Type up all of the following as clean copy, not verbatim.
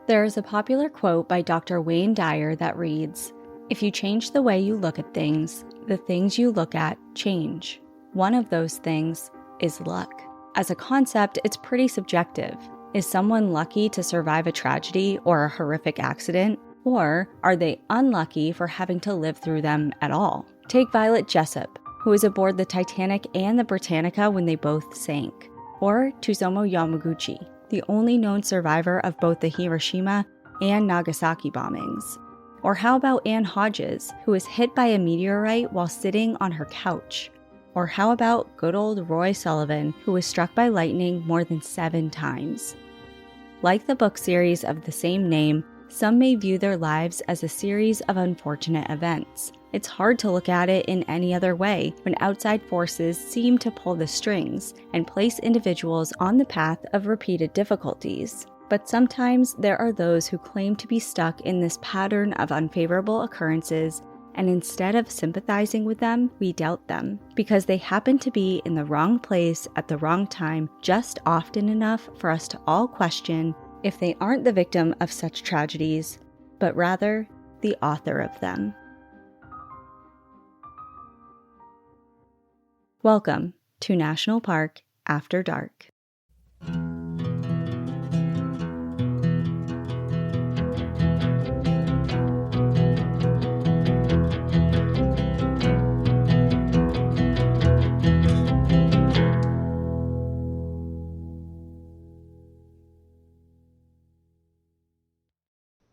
There is a popular quote by Dr. Wayne Dyer that reads, "If you change the way you look at things, the things you look at change. One of those things is luck." As a concept, it's pretty subjective. Is someone lucky to survive a tragedy or a horrific accident? Or are they unlucky for having to live through them at all? Take Violet Jessup, who was aboard the Titanic and the Britannica when they both sank. Or Tsutomu Yamaguchi, the only known survivor of both the Hiroshima and Nagasaki bombings. Or how about Anne Hodges, who was hit by a meteorite while sitting on her couch? Or how about good old Roy Sullivan, who was struck by lightning more than 7 times? Like the book series of the same name, some may view their lives as a series of unfortunate events. It's hard to look at it in any other way when outside forces seem to pull the strings and place individuals on the path of repeated difficulties. But sometimes there are those who claim to be stuck in this pattern of unfavorable occurrences, and instead of sympathizing with them, we doubt them, because they happen to be in the wrong place at the wrong time just often enough for us to all question if they aren't the victim of such tragedies, but rather the author of them. Welcome to National Park After Dark.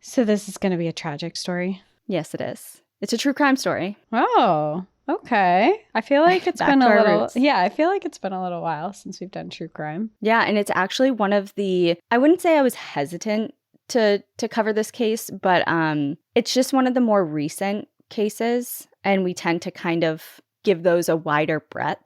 So this is going to be a tragic story? Yes, it is. It's a true crime story. Oh, okay. I feel like it's been a little... roots. Yeah, I feel like it's been a little while since we've done true crime. Yeah, and it's actually one of the... I wouldn't say I was hesitant to cover this case, but it's just one of the more recent cases, and we tend to kind of give those a wider breadth.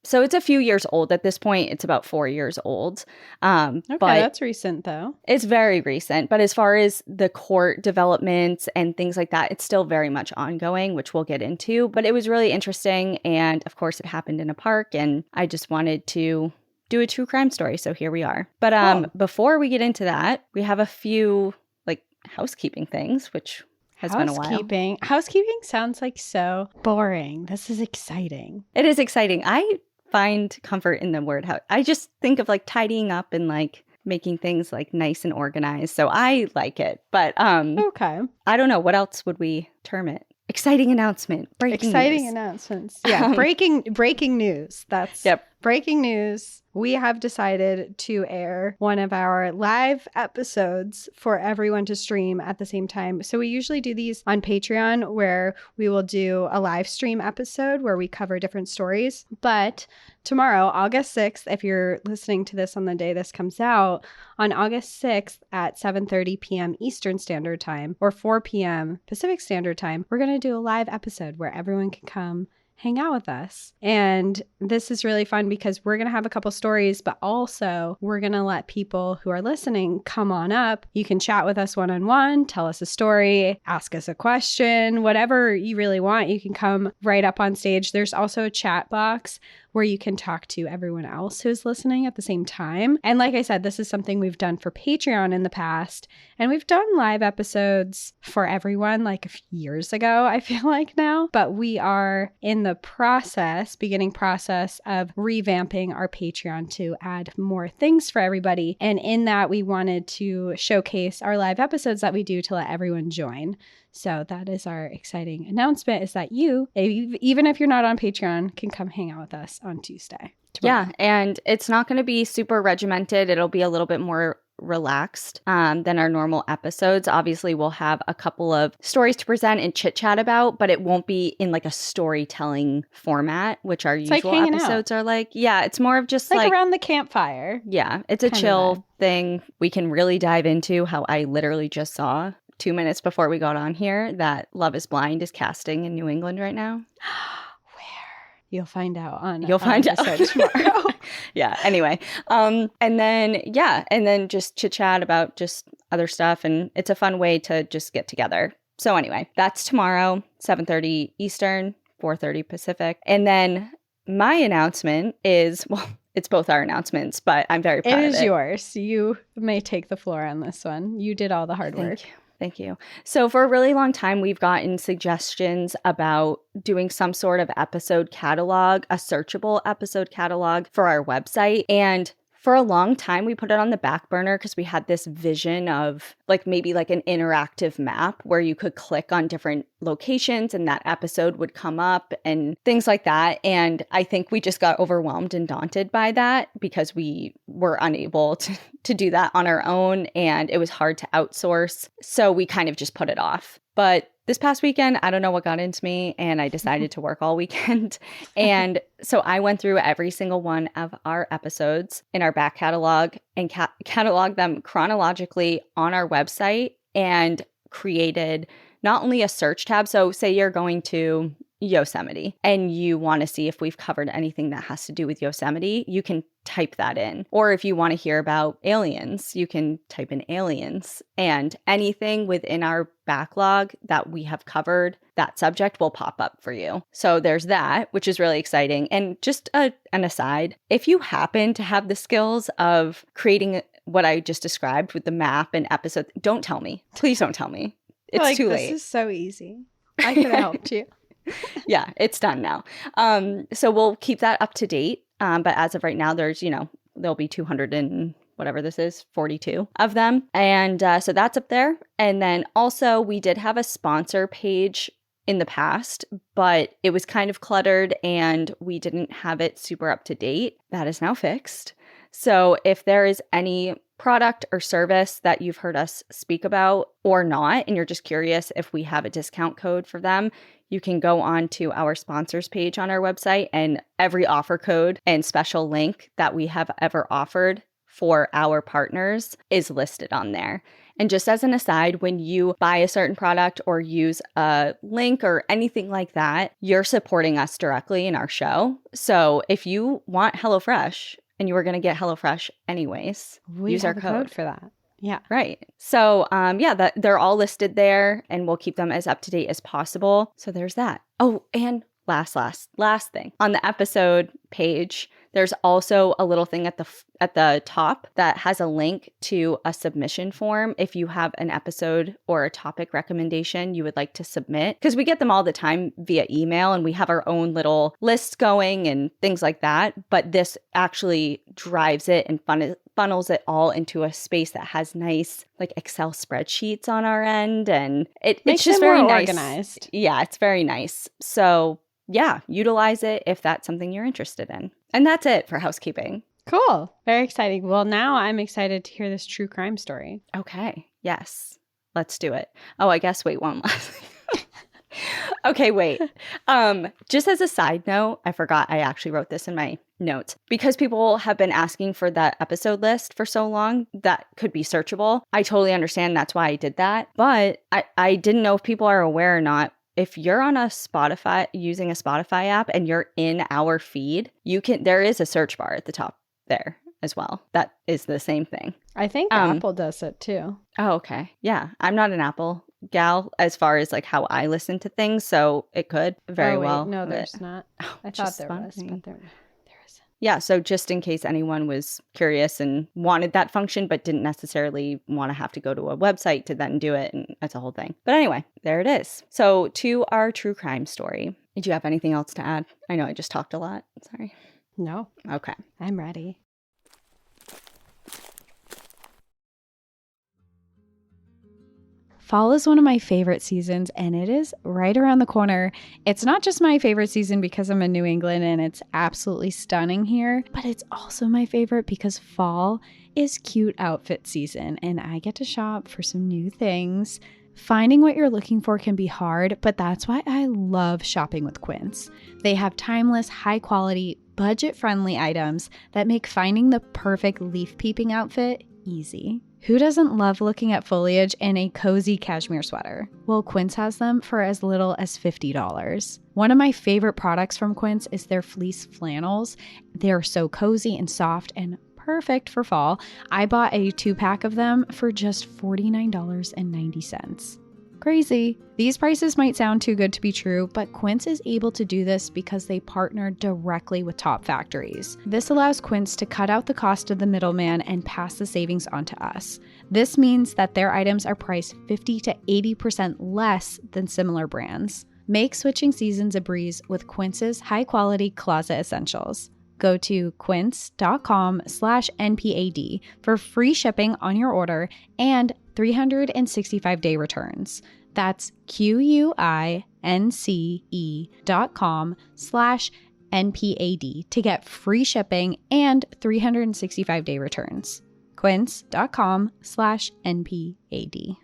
So it's a few years old at this point. It's about 4 years old. Okay, but that's recent though. It's very recent. But as far as the court developments and things like that, it's still very much ongoing, which we'll get into. But it was really interesting. And of course, it happened in a park. And I just wanted to do a true crime story. So here we are. But before we get into that, we have a few like housekeeping things, which has been a while. Housekeeping sounds like so boring. This is exciting. It is exciting. I find comfort in the word house. I just think of like tidying up and like making things like nice and organized. So I like it. But okay. I don't know. What else would we term it? Exciting announcement. Exciting announcements. Yeah. breaking news. That's breaking news. We have decided to air one of our live episodes for everyone to stream at the same time. So we usually do these on Patreon where we will do a live stream episode where we cover different stories. But tomorrow, August 6th, if you're listening to this on the day this comes out, on August 6th at 7:30 p.m. Eastern Standard Time or 4 p.m. Pacific Standard Time, we're going to do a live episode where everyone can come hang out with us. And this is really fun because we're going to have a couple stories, but also we're going to let people who are listening come on up. You can chat with us one-on-one, tell us a story, ask us a question, whatever you really want. You can come right up on stage. There's also a chat box where you can talk to everyone else who's listening at the same time. And like I said, this is something we've done for Patreon in the past. And we've done live episodes for everyone like a few years ago, I feel like now. But we are in the beginning process of revamping our Patreon to add more things for everybody. And in that, we wanted to showcase our live episodes that we do to let everyone join. So that is our exciting announcement, is that you, even if you're not on Patreon, can come hang out with us on Tuesday. Tomorrow. Yeah, and it's not going to be super regimented. It'll be a little bit more relaxed than our normal episodes. Obviously, we'll have a couple of stories to present and chit chat about, but it won't be in like a storytelling format, which our usual episodes are like. Yeah, it's more of just like around the campfire. Yeah, it's a chill thing. We can really dive into how I literally just saw 2 minutes before we got on here that Love is Blind is casting in New England right now. Where? You'll find out on episode tomorrow. Yeah. Anyway. And then just chit chat about just other stuff. And it's a fun way to just get together. So anyway, that's tomorrow, 7:30 Eastern, 4:30 Pacific. And then my announcement is, it's both our announcements, but I'm very proud of it. It is yours. You may take the floor on this one. You did all the hard work. Thank you. So for a really long time, we've gotten suggestions about doing some sort of episode catalog, a searchable episode catalog for our website. And for a long time, we put it on the back burner because we had this vision of like maybe like an interactive map where you could click on different locations and that episode would come up and things like that. And I think we just got overwhelmed and daunted by that because we were unable to do that on our own, and it was hard to outsource. So we kind of just put it off. But this past weekend, I don't know what got into me, and I decided to work all weekend. And so I went through every single one of our episodes in our back catalog and cataloged them chronologically on our website and created not only a search tab. So say you're going to Yosemite and you want to see if we've covered anything that has to do with Yosemite, you can type that in. Or if you want to hear about aliens, you can type in aliens, and anything within our backlog that we have covered, that subject will pop up for you. So there's that, which is really exciting. And just an aside, if you happen to have the skills of creating what I just described with the map and episode, don't tell me. Please don't tell me. It's too late. This is so easy. I could have helped you. Yeah, it's done now. So we'll keep that up to date. But as of right now, there's, there'll be 200 and whatever this is, 42 of them. And so that's up there. And then also we did have a sponsor page in the past, but it was kind of cluttered and we didn't have it super up to date. That is now fixed. So if there is any product or service that you've heard us speak about or not, and you're just curious if we have a discount code for them, you can go on to our sponsors page on our website, and every offer code and special link that we have ever offered for our partners is listed on there. And just as an aside, when you buy a certain product or use a link or anything like that, you're supporting us directly in our show. So if you want HelloFresh and you were going to get HelloFresh anyways, use our code for that. Yeah. Right. So, they're all listed there, and we'll keep them as up to date as possible. So there's that. Oh, and last thing on the episode page, there's also a little thing at the top that has a link to a submission form if you have an episode or a topic recommendation you would like to submit, because we get them all the time via email and we have our own little list going and things like that. But this actually drives it and funnels it all into a space that has nice like Excel spreadsheets on our end, and it's just very nice. Organized. Yeah, it's very nice. So yeah, utilize it if that's something you're interested in. And that's it for housekeeping. Cool. Very exciting. Well, now I'm excited to hear this true crime story. Okay. Yes. Let's do it. Oh, I guess wait one last thing. Okay, wait. Just as a side note, I forgot I actually wrote this in my notes. Because people have been asking for that episode list for so long that could be searchable. I totally understand. That's why I did that. But I didn't know if people are aware or not. If you're on using a Spotify app and you're in our feed, there is a search bar at the top there as well. That is the same thing. I think Apple does it too. Oh, okay. Yeah. I'm not an Apple gal as far as like how I listen to things, so it could very well. No, there's not. I thought there was, but there isn't. Yeah, so just in case anyone was curious and wanted that function but didn't necessarily want to have to go to a website to then do it, and that's a whole thing. But anyway, there it is. So to our true crime story. Did you have anything else to add? I know I just talked a lot. Sorry. No. Okay. I'm ready. Fall is one of my favorite seasons, and it is right around the corner. It's not just my favorite season because I'm in New England and it's absolutely stunning here, but it's also my favorite because fall is cute outfit season, and I get to shop for some new things. Finding what you're looking for can be hard, but that's why I love shopping with Quince. They have timeless, high-quality, budget-friendly items that make finding the perfect leaf peeping outfit easy. Who doesn't love looking at foliage in a cozy cashmere sweater? Well, Quince has them for as little as $50. One of my favorite products from Quince is their fleece flannels. They're so cozy and soft and perfect for fall. I bought a 2-pack of them for just $49.90. Crazy. These prices might sound too good to be true, but Quince is able to do this because they partner directly with top factories. This allows Quince to cut out the cost of the middleman and pass the savings on to us. This means that their items are priced 50 to 80% less than similar brands. Make switching seasons a breeze with Quince's high-quality closet essentials. Go to quince.com/NPAD for free shipping on your order and 365-day returns. That's QUINCE.com/NPAD to get free shipping and 365-day returns. Quince.com/NPAD.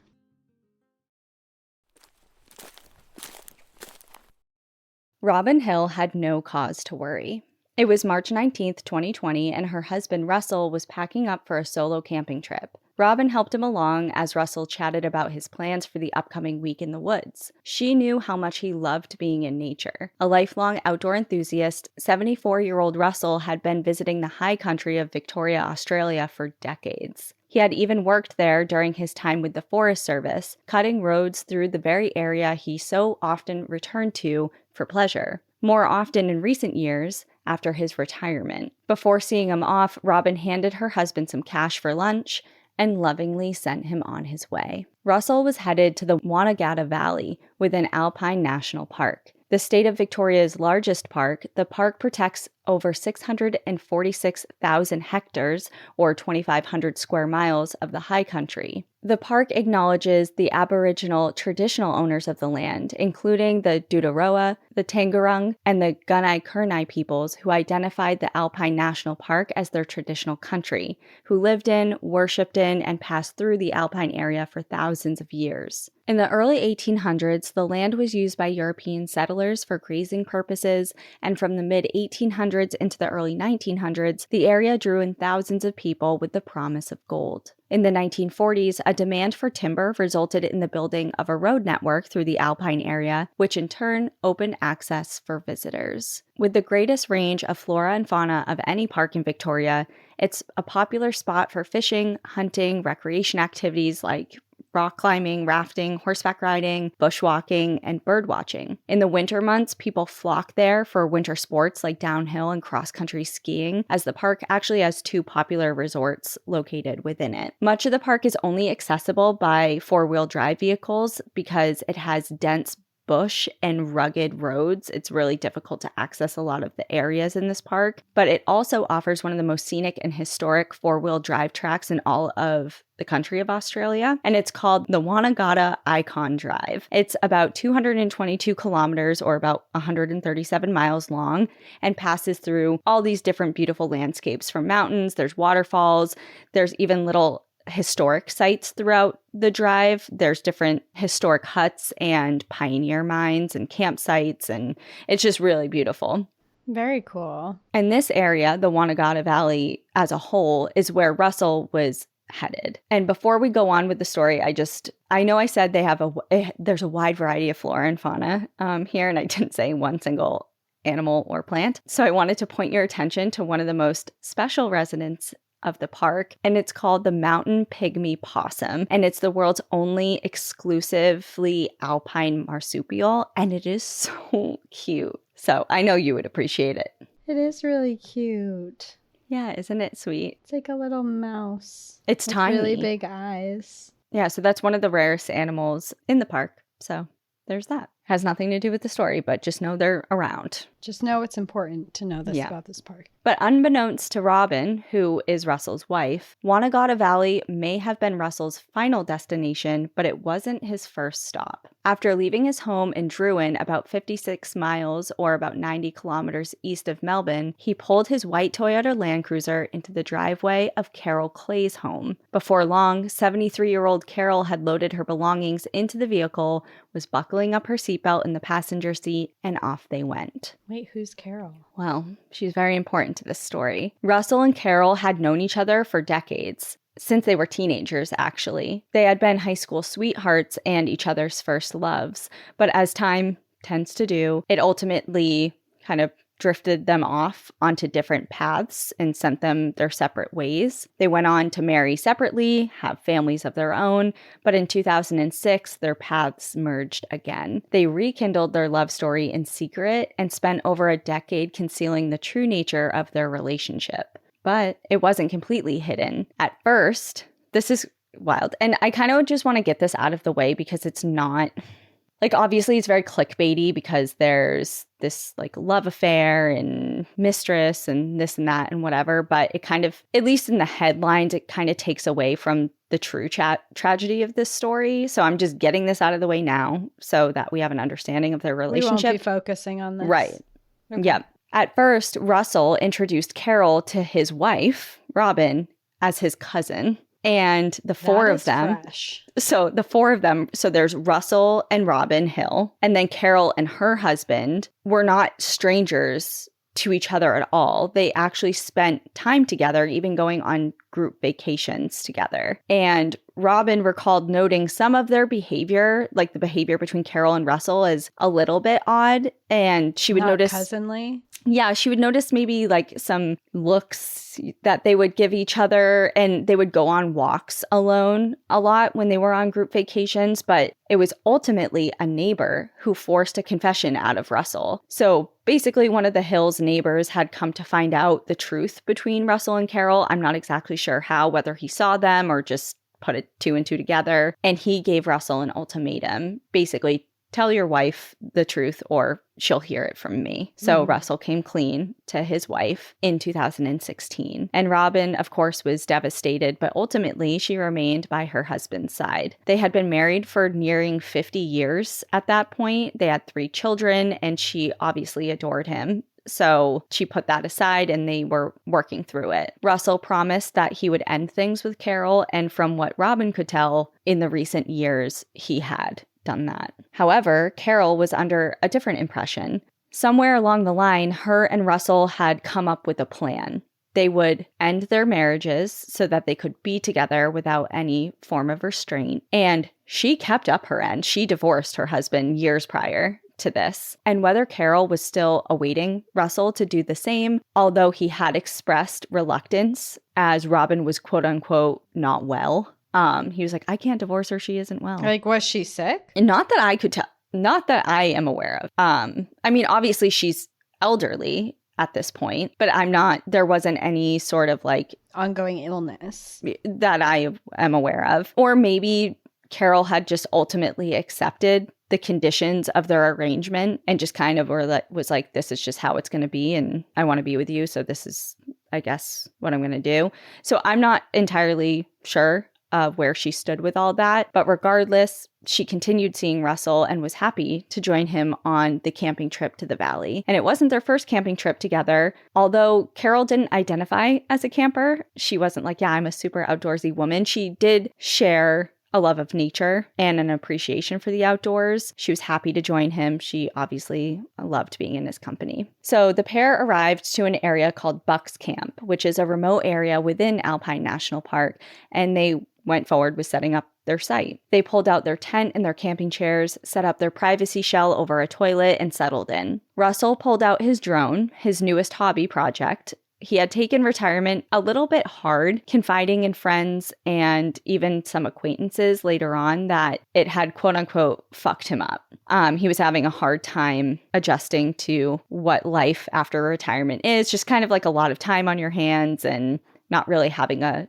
Robin Hill had no cause to worry. It was March 19th, 2020, and her husband Russell was packing up for a solo camping trip. Robin helped him along as Russell chatted about his plans for the upcoming week in the woods. She knew how much he loved being in nature. A lifelong outdoor enthusiast, 74-year-old Russell had been visiting the high country of Victoria, Australia for decades. He had even worked there during his time with the Forest Service, cutting roads through the very area he so often returned to for pleasure. More often in recent years, after his retirement. Before seeing him off, Robin handed her husband some cash for lunch and lovingly sent him on his way. Russell was headed to the Wanagata Valley within Alpine National Park. The state of Victoria's largest park, the park protects over 646,000 hectares, or 2,500 square miles, of the high country. The park acknowledges the Aboriginal traditional owners of the land, including the Doodaroa, the Tangerung, and the Gunai-Kurnai peoples who identified the Alpine National Park as their traditional country, who lived in, worshipped in, and passed through the Alpine area for thousands of years. In the early 1800s, the land was used by European settlers for grazing purposes, and from the mid-1800s into the early 1900s, the area drew in thousands of people with the promise of gold. In the 1940s, a demand for timber resulted in the building of a road network through the Alpine area, which in turn opened access for visitors. With the greatest range of flora and fauna of any park in Victoria, it's a popular spot for fishing, hunting, recreation activities like rock climbing, rafting, horseback riding, bushwalking, and bird watching. In the winter months, people flock there for winter sports like downhill and cross-country skiing, as the park actually has two popular resorts located within it. Much of the park is only accessible by four-wheel drive vehicles because it has dense bush and rugged roads. It's really difficult to access a lot of the areas in this park, but it also offers one of the most scenic and historic four-wheel drive tracks in all of the country of Australia, and it's called the Wanagata Icon Drive. It's about 222 kilometers, or about 137 miles long, and passes through all these different beautiful landscapes, from mountains, there's waterfalls, there's even little historic sites throughout the drive. There's different historic huts and pioneer mines and campsites, and it's just really beautiful. Very cool. And this area, the Wanagata Valley as a whole, is where Russell was headed. And before we go on with the story, I know I said there's a wide variety of flora and fauna here, and I didn't say one single animal or plant. So I wanted to point your attention to one of the most special residents of the park, and it's called the mountain pygmy possum, and it's the world's only exclusively alpine marsupial, and it is so cute. So I know you would appreciate it. It is really cute. Yeah, isn't it sweet? It's like a little mouse. It's tiny. Really big eyes. Yeah, so that's one of the rarest animals in the park. So there's that. Has nothing to do with the story, but just know they're around. Just know it's important to know this about this park. But unbeknownst to Robin, who is Russell's wife, Wanagata Valley may have been Russell's final destination, but it wasn't his first stop. After leaving his home in Druin, about 56 miles or about 90 kilometers east of Melbourne, he pulled his white Toyota Land Cruiser into the driveway of Carol Clay's home. Before long, 73-year-old Carol had loaded her belongings into the vehicle, was buckling up her seatbelt in the passenger seat, and off they went. Wait, who's Carol? Well, she's very important to this story. Russell and Carol had known each other for decades. Since they were teenagers, actually. They had been high school sweethearts and each other's first loves. But as time tends to do, it ultimately kind of drifted them off onto different paths and sent them their separate ways. They went on to marry separately, have families of their own, but in 2006, their paths merged again. They rekindled their love story in secret and spent over a decade concealing the true nature of their relationship. But it wasn't completely hidden. At first, this is wild. And I kind of just want to get this out of the way because it's not, like, obviously it's very clickbaity because there's this like love affair and mistress and this and that and whatever. But it kind of, at least in the headlines, it kind of takes away from the true tragedy of this story. So I'm just getting this out of the way now so that we have an understanding of their relationship. We won't be focusing on this. Right. Okay. Yeah. At first, Russell introduced Carol to his wife, Robin, as his cousin. And the four of them. Fresh. So the four of them. So there's Russell and Robin Hill. And then Carol and her husband were not strangers to each other at all. They actually spent time together, even going on group vacations together. And Robin recalled noting some of their behavior, like the behavior between Carol and Russell, is a little bit odd. And she would notice cousinly. Yeah, she would notice maybe like some looks that they would give each other, and they would go on walks alone a lot when they were on group vacations. But it was ultimately a neighbor who forced a confession out of Russell. So basically, one of the Hills' neighbors had come to find out the truth between Russell and Carol. I'm not exactly sure how, whether he saw them or just put it two and two together. And he gave Russell an ultimatum, basically, tell your wife the truth or she'll hear it from me. So Russell came clean to his wife in 2016. And Robin, of course, was devastated, but ultimately she remained by her husband's side. They had been married for nearing 50 years at that point. They had 3 children, and she obviously adored him. So she put that aside and they were working through it. Russell promised that he would end things with Carol, and from what Robin could tell, in the recent years, he had done that. However, Carol was under a different impression. Somewhere along the line, her and Russell had come up with a plan. They would end their marriages so that they could be together without any form of restraint. And she kept up her end. She divorced her husband years prior to this. And whether Carol was still awaiting Russell to do the same, although he had expressed reluctance as Robin was quote unquote not well. He was like, I can't divorce her. She isn't well. Like, was she sick? And not that I could tell. Not that I am aware of. I mean, obviously she's elderly at this point, but there wasn't any sort of like ongoing illness that I am aware of. Or maybe Carol had just ultimately accepted the conditions of their arrangement and just kind of was like, this is just how it's going to be. And I want to be with you. So this is, I guess, what I'm going to do. So I'm not entirely sure of where she stood with all that. But regardless, she continued seeing Russell and was happy to join him on the camping trip to the valley. And it wasn't their first camping trip together. Although Carol didn't identify as a camper, she wasn't like, yeah, I'm a super outdoorsy woman. She did share a love of nature and an appreciation for the outdoors. She was happy to join him. She obviously loved being in his company. So the pair arrived to an area called Bucks Camp, which is a remote area within Alpine National Park, and they went forward with setting up their site. They pulled out their tent and their camping chairs, set up their privacy shell over a toilet, and settled in. Russell pulled out his drone, his newest hobby project. He had taken retirement a little bit hard, confiding in friends and even some acquaintances later on that it had quote unquote fucked him up. He was having a hard time adjusting to what life after retirement is, just kind of like a lot of time on your hands and not really having a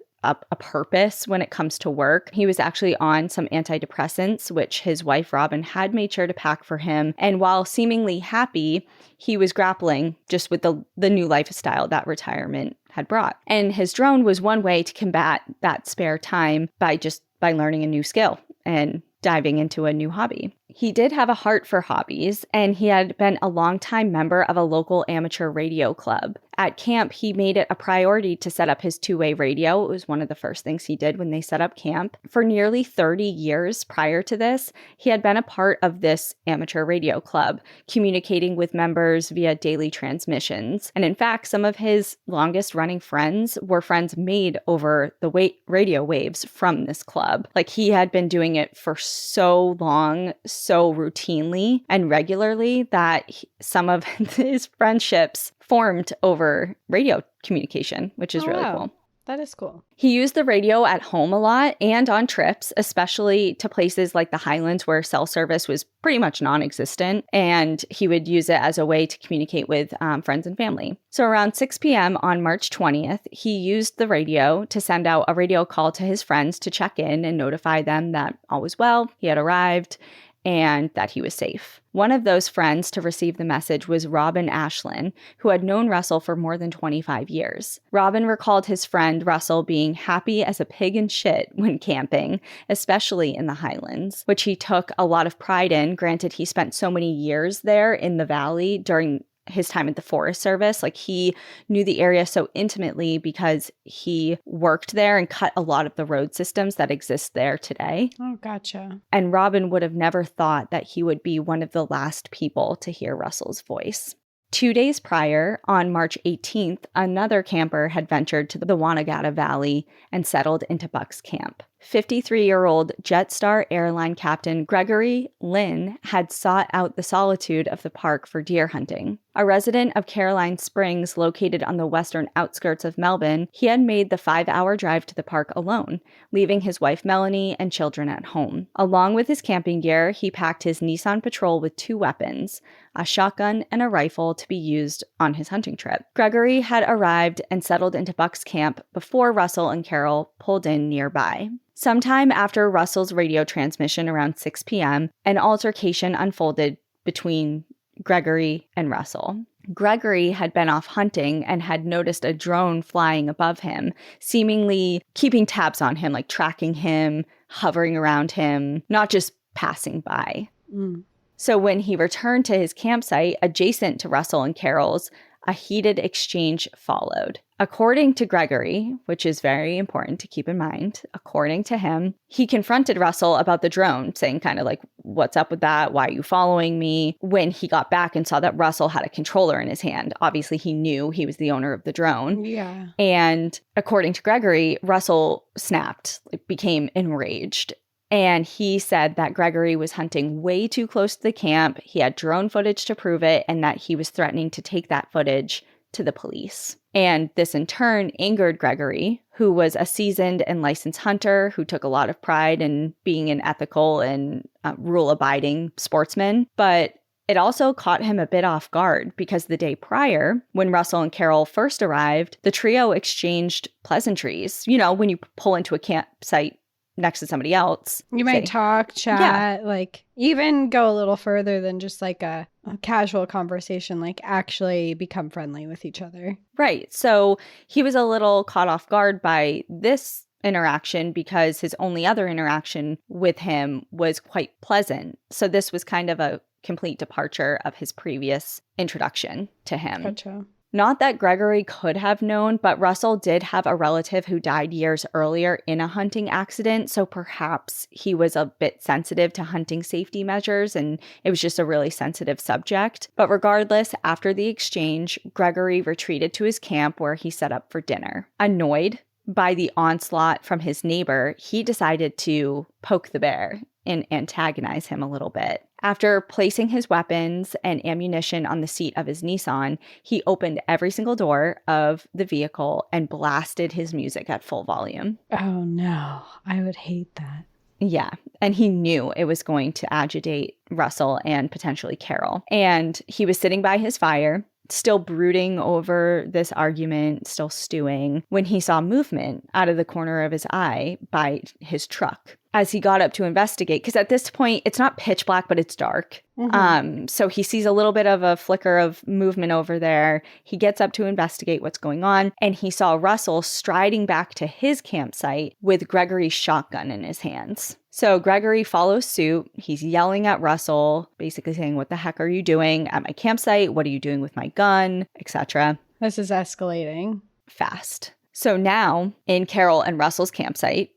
purpose when it comes to work. He was actually on some antidepressants, which his wife Robin had made sure to pack for him. And while seemingly happy, he was grappling just with the new lifestyle that retirement had brought. And his drone was one way to combat that spare time by learning a new skill and diving into a new hobby. He did have a heart for hobbies, and he had been a longtime member of a local amateur radio club. At camp, he made it a priority to set up his two-way radio. It was one of the first things he did when they set up camp. For nearly 30 years prior to this, he had been a part of this amateur radio club, communicating with members via daily transmissions. And in fact, some of his longest-running friends were friends made over the radio waves from this club. Like, he had been doing it for so long, so routinely and regularly that some of his friendships formed over radio communication, which is really cool. That is cool. He used the radio at home a lot and on trips, especially to places like the Highlands where cell service was pretty much non-existent, and he would use it as a way to communicate with friends and family. So around 6 p.m. on March 20th, he used the radio to send out a radio call to his friends to check in and notify them that all was well, he had arrived, and that he was safe. One of those friends to receive the message was Robin Ashlyn, who had known Russell for more than 25 years. Robin recalled his friend Russell being happy as a pig in shit when camping, especially in the Highlands, which he took a lot of pride in. Granted, he spent so many years there in the valley during his time at the Forest Service. Like, he knew the area so intimately because he worked there and cut a lot of the road systems that exist there today. Oh, gotcha. And Robin would have never thought that he would be one of the last people to hear Russell's voice. 2 days prior, on March 18th, another camper had ventured to the Wanagata Valley and settled into Buck's Camp. 53-year-old Jetstar airline captain Gregory Lynn had sought out the solitude of the park for deer hunting. A resident of Caroline Springs, located on the western outskirts of Melbourne, he had made the 5-hour drive to the park alone, leaving his wife Melanie and children at home. Along with his camping gear, he packed his Nissan Patrol with 2 weapons, a shotgun and a rifle, to be used on his hunting trip. Gregory had arrived and settled into Buck's Camp before Russell and Carol pulled in nearby. Sometime after Russell's radio transmission around 6 p.m., an altercation unfolded between Gregory and Russell. Gregory had been off hunting and had noticed a drone flying above him, seemingly keeping tabs on him, like tracking him, hovering around him, not just passing by. So when he returned to his campsite adjacent to Russell and Carol's, a heated exchange followed. According to Gregory, which is very important to keep in mind, according to him, he confronted Russell about the drone, saying kind of like, what's up with that? Why are you following me? When he got back and saw that Russell had a controller in his hand, obviously he knew he was the owner of the drone. Yeah. And according to Gregory, Russell snapped, like became enraged. And he said that Gregory was hunting way too close to the camp, he had drone footage to prove it, and that he was threatening to take that footage to the police. And this in turn angered Gregory, who was a seasoned and licensed hunter who took a lot of pride in being an ethical and rule-abiding sportsman. But it also caught him a bit off guard because the day prior, when Russell and Carol first arrived, the trio exchanged pleasantries. You know, when you pull into a campsite next to somebody else. You might talk, chat, like even go a little further than just like a casual conversation, like actually become friendly with each other. Right. So he was a little caught off guard by this interaction because his only other interaction with him was quite pleasant. So this was kind of a complete departure of his previous introduction to him. Gotcha. Not that Gregory could have known, but Russell did have a relative who died years earlier in a hunting accident, so perhaps he was a bit sensitive to hunting safety measures, and it was just a really sensitive subject. But regardless, after the exchange, Gregory retreated to his camp where he set up for dinner. Annoyed by the onslaught from his neighbor, he decided to poke the bear and antagonize him a little bit. After placing his weapons and ammunition on the seat of his Nissan, he opened every single door of the vehicle and blasted his music at full volume. Oh no, I would hate that. Yeah, and he knew it was going to agitate Russell and potentially Carol. And he was sitting by his fire, still brooding over this argument, still stewing, when he saw movement out of the corner of his eye by his truck. As he got up to investigate, because at this point, it's not pitch black, but it's dark. Mm-hmm. So he sees a little bit of a flicker of movement over there. He gets up to investigate what's going on, and he saw Russell striding back to his campsite with Gregory's shotgun in his hands. So Gregory follows suit. He's yelling at Russell, basically saying, "What the heck are you doing at my campsite? What are you doing with my gun?" etc. This is escalating fast. So now in Carol and Russell's campsite,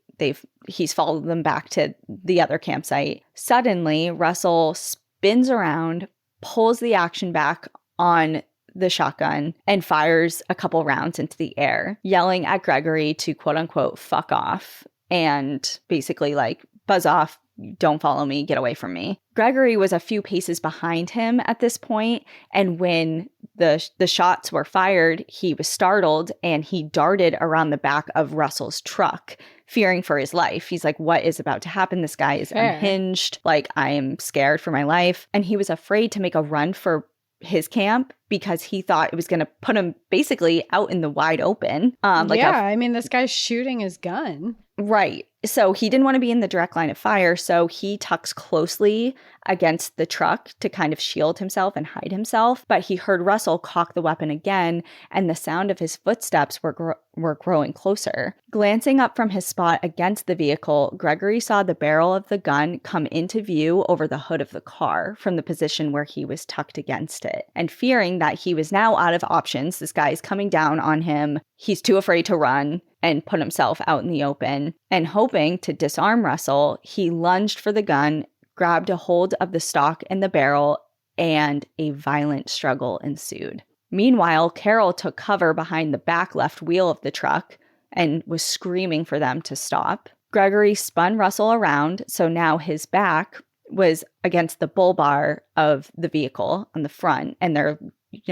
he's followed them back to the other campsite. Suddenly, Russell spins around, pulls the action back on the shotgun, and fires a couple rounds into the air, yelling at Gregory to quote unquote fuck off and basically like buzz off, don't follow me, get away from me. Gregory was a few paces behind him at this point, and when the shots were fired, he was startled and he darted around the back of Russell's truck, fearing for his life. He's like, what is about to happen? This guy is unhinged. Like, I am scared for my life. And he was afraid to make a run for his camp because he thought it was going to put him basically out in the wide open. I mean, this guy's shooting his gun. Right. So he didn't want to be in the direct line of fire. So he tucks closely against the truck to kind of shield himself and hide himself. But he heard Russell cock the weapon again, and the sound of his footsteps were growing closer. Glancing up from his spot against the vehicle, Gregory saw the barrel of the gun come into view over the hood of the car from the position where he was tucked against it. And fearing that he was now out of options, this guy is coming down on him. He's too afraid to run and put himself out in the open. And hoping to disarm Russell, he lunged for the gun, grabbed a hold of the stock and the barrel, and a violent struggle ensued. Meanwhile, Carol took cover behind the back left wheel of the truck and was screaming for them to stop. Gregory spun Russell around, so now his back was against the bull bar of the vehicle on the front, and they're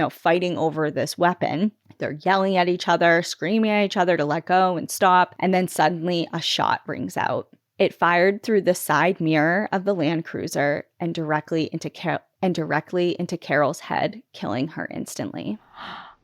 fighting over this weapon. They're yelling at each other, screaming at each other to let go and stop. And then suddenly a shot rings out. It fired through the side mirror of the Land Cruiser and directly into Carol's head, killing her instantly.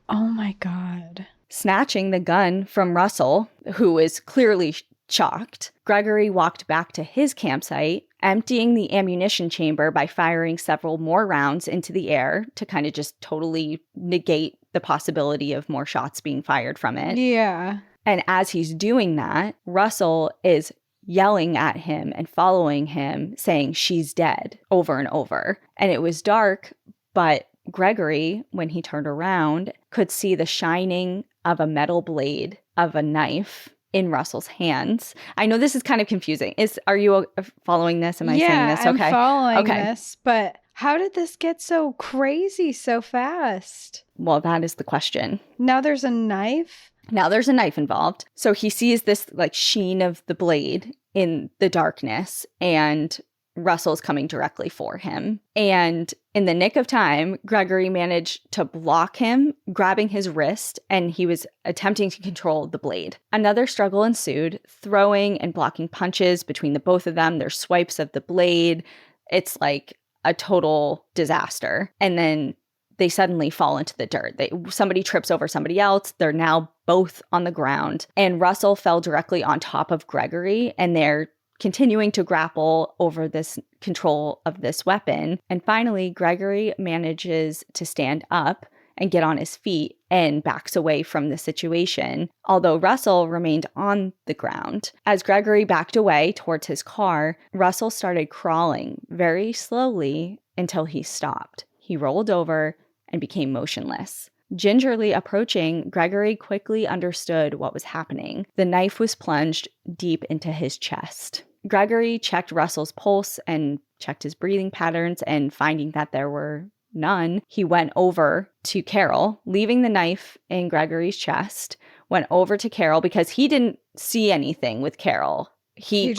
Oh my God. Snatching the gun from Russell, who is clearly shocked, Gregory walked back to his campsite, emptying the ammunition chamber by firing several more rounds into the air to kind of just totally negate the possibility of more shots being fired from it. Yeah. And as he's doing that, Russell is yelling at him and following him, saying, she's dead, over and over. And it was dark, but Gregory, when he turned around, could see the shining of a metal blade of a knife in Russell's hands. I know this is kind of confusing. Are you following this? Am I saying this? Okay. I'm following this, but how did this get so crazy so fast? Well, that is the question. Now there's a knife? Now there's a knife involved. So he sees this like sheen of the blade in the darkness, and Russell's coming directly for him. And in the nick of time, Gregory managed to block him, grabbing his wrist, and he was attempting to control the blade. Another struggle ensued, throwing and blocking punches between the both of them. There's swipes of the blade. It's like a total disaster. And then they suddenly fall into the dirt. Somebody trips over somebody else. They're now both on the ground. And Russell fell directly on top of Gregory, and they're continuing to grapple over this control of this weapon. And finally, Gregory manages to stand up and get on his feet and backs away from the situation, although Russell remained on the ground. As Gregory backed away towards his car, Russell started crawling very slowly until he stopped. He rolled over and became motionless. Gingerly approaching, Gregory quickly understood what was happening. The knife was plunged deep into his chest. Gregory checked Russell's pulse and checked his breathing patterns, and finding that there were none, he went over to Carol, leaving the knife in Gregory's chest, went over to Carol because he didn't see anything with Carol. He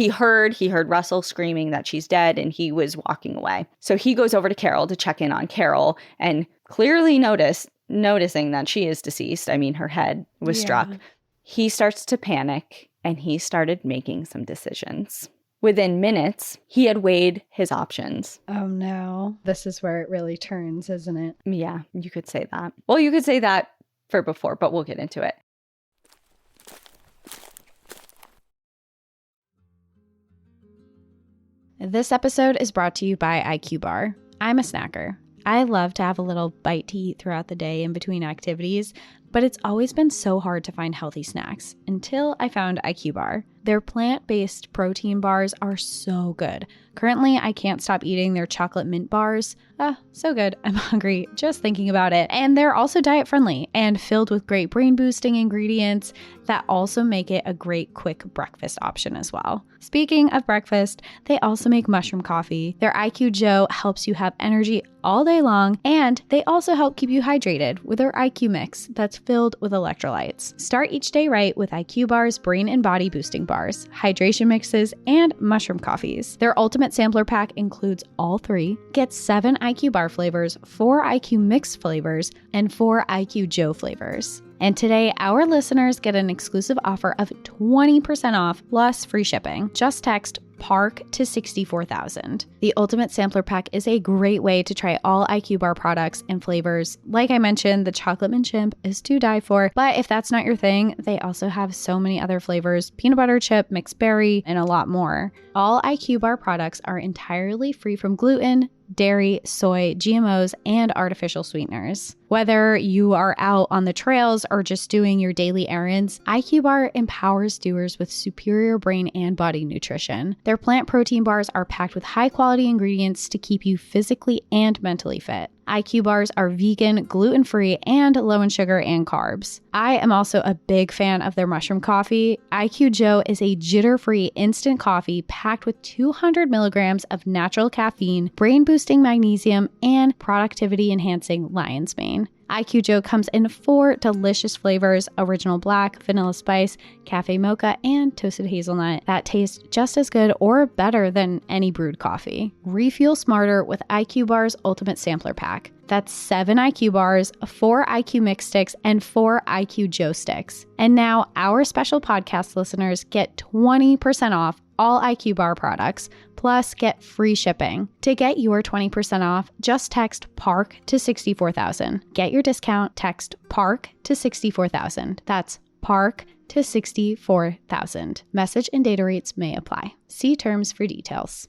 heard Russell screaming that she's dead, and he was walking away. So he goes over to Carol to check in on Carol, and clearly noticing that she is deceased. I mean, her head was struck. He starts to panic, and he started making some decisions. Within minutes, he had weighed his options. Oh no. This is where it really turns, isn't it? Yeah, you could say that. Well, you could say that for before, but we'll get into it. This episode is brought to you by IQ Bar. I'm a snacker. I love to have a little bite to eat throughout the day in between activities. but it's always been so hard to find healthy snacks until I found IQ Bar. Their plant-based protein bars are so good. Currently, I can't stop eating their chocolate mint bars. So good. I'm hungry just thinking about it. And they're also diet-friendly and filled with great brain-boosting ingredients that also make it a great quick breakfast option as well. Speaking of breakfast, they also make mushroom coffee. Their IQ Joe helps you have energy all day long, and they also help keep you hydrated with their IQ Mix that's filled with electrolytes. Start each day right with IQ Bar's brain and body boosting bars, hydration mixes, and mushroom coffees. Their ultimate sampler pack includes all three. Get 7 IQ Bar flavors, 4 IQ Mix flavors, and 4 IQ Joe flavors. And today, our listeners get an exclusive offer of 20% off plus free shipping. Just text PARK to 64,000. The Ultimate Sampler Pack is a great way to try all IQ Bar products and flavors. Like I mentioned, the chocolate mint chip is to die for, but if that's not your thing, they also have so many other flavors, peanut butter chip, mixed berry, and a lot more. All IQ Bar products are entirely free from gluten, dairy, soy, GMOs, and artificial sweeteners. Whether you are out on the trails or just doing your daily errands, IQ Bar empowers doers with superior brain and body nutrition. Their plant protein bars are packed with high-quality ingredients to keep you physically and mentally fit. IQ Bars are vegan, gluten-free, and low in sugar and carbs. I am also a big fan of their mushroom coffee. IQ Joe is a jitter-free instant coffee packed with 200 milligrams of natural caffeine, brain-boosting magnesium, and productivity-enhancing lion's mane. IQ Joe comes in 4 delicious flavors: original black, vanilla spice, cafe mocha, and toasted hazelnut that taste just as good or better than any brewed coffee. Refuel smarter with IQ Bar's Ultimate Sampler Pack. That's 7 IQ Bars, 4 IQ Mix Sticks, and 4 IQ Joe Sticks. And now our special podcast listeners get 20% off all IQ Bar products, plus get free shipping. To get your 20% off, just text PARK to 64,000. Get your discount, text PARK to 64,000. That's PARK to 64,000. Message and data rates may apply. See terms for details.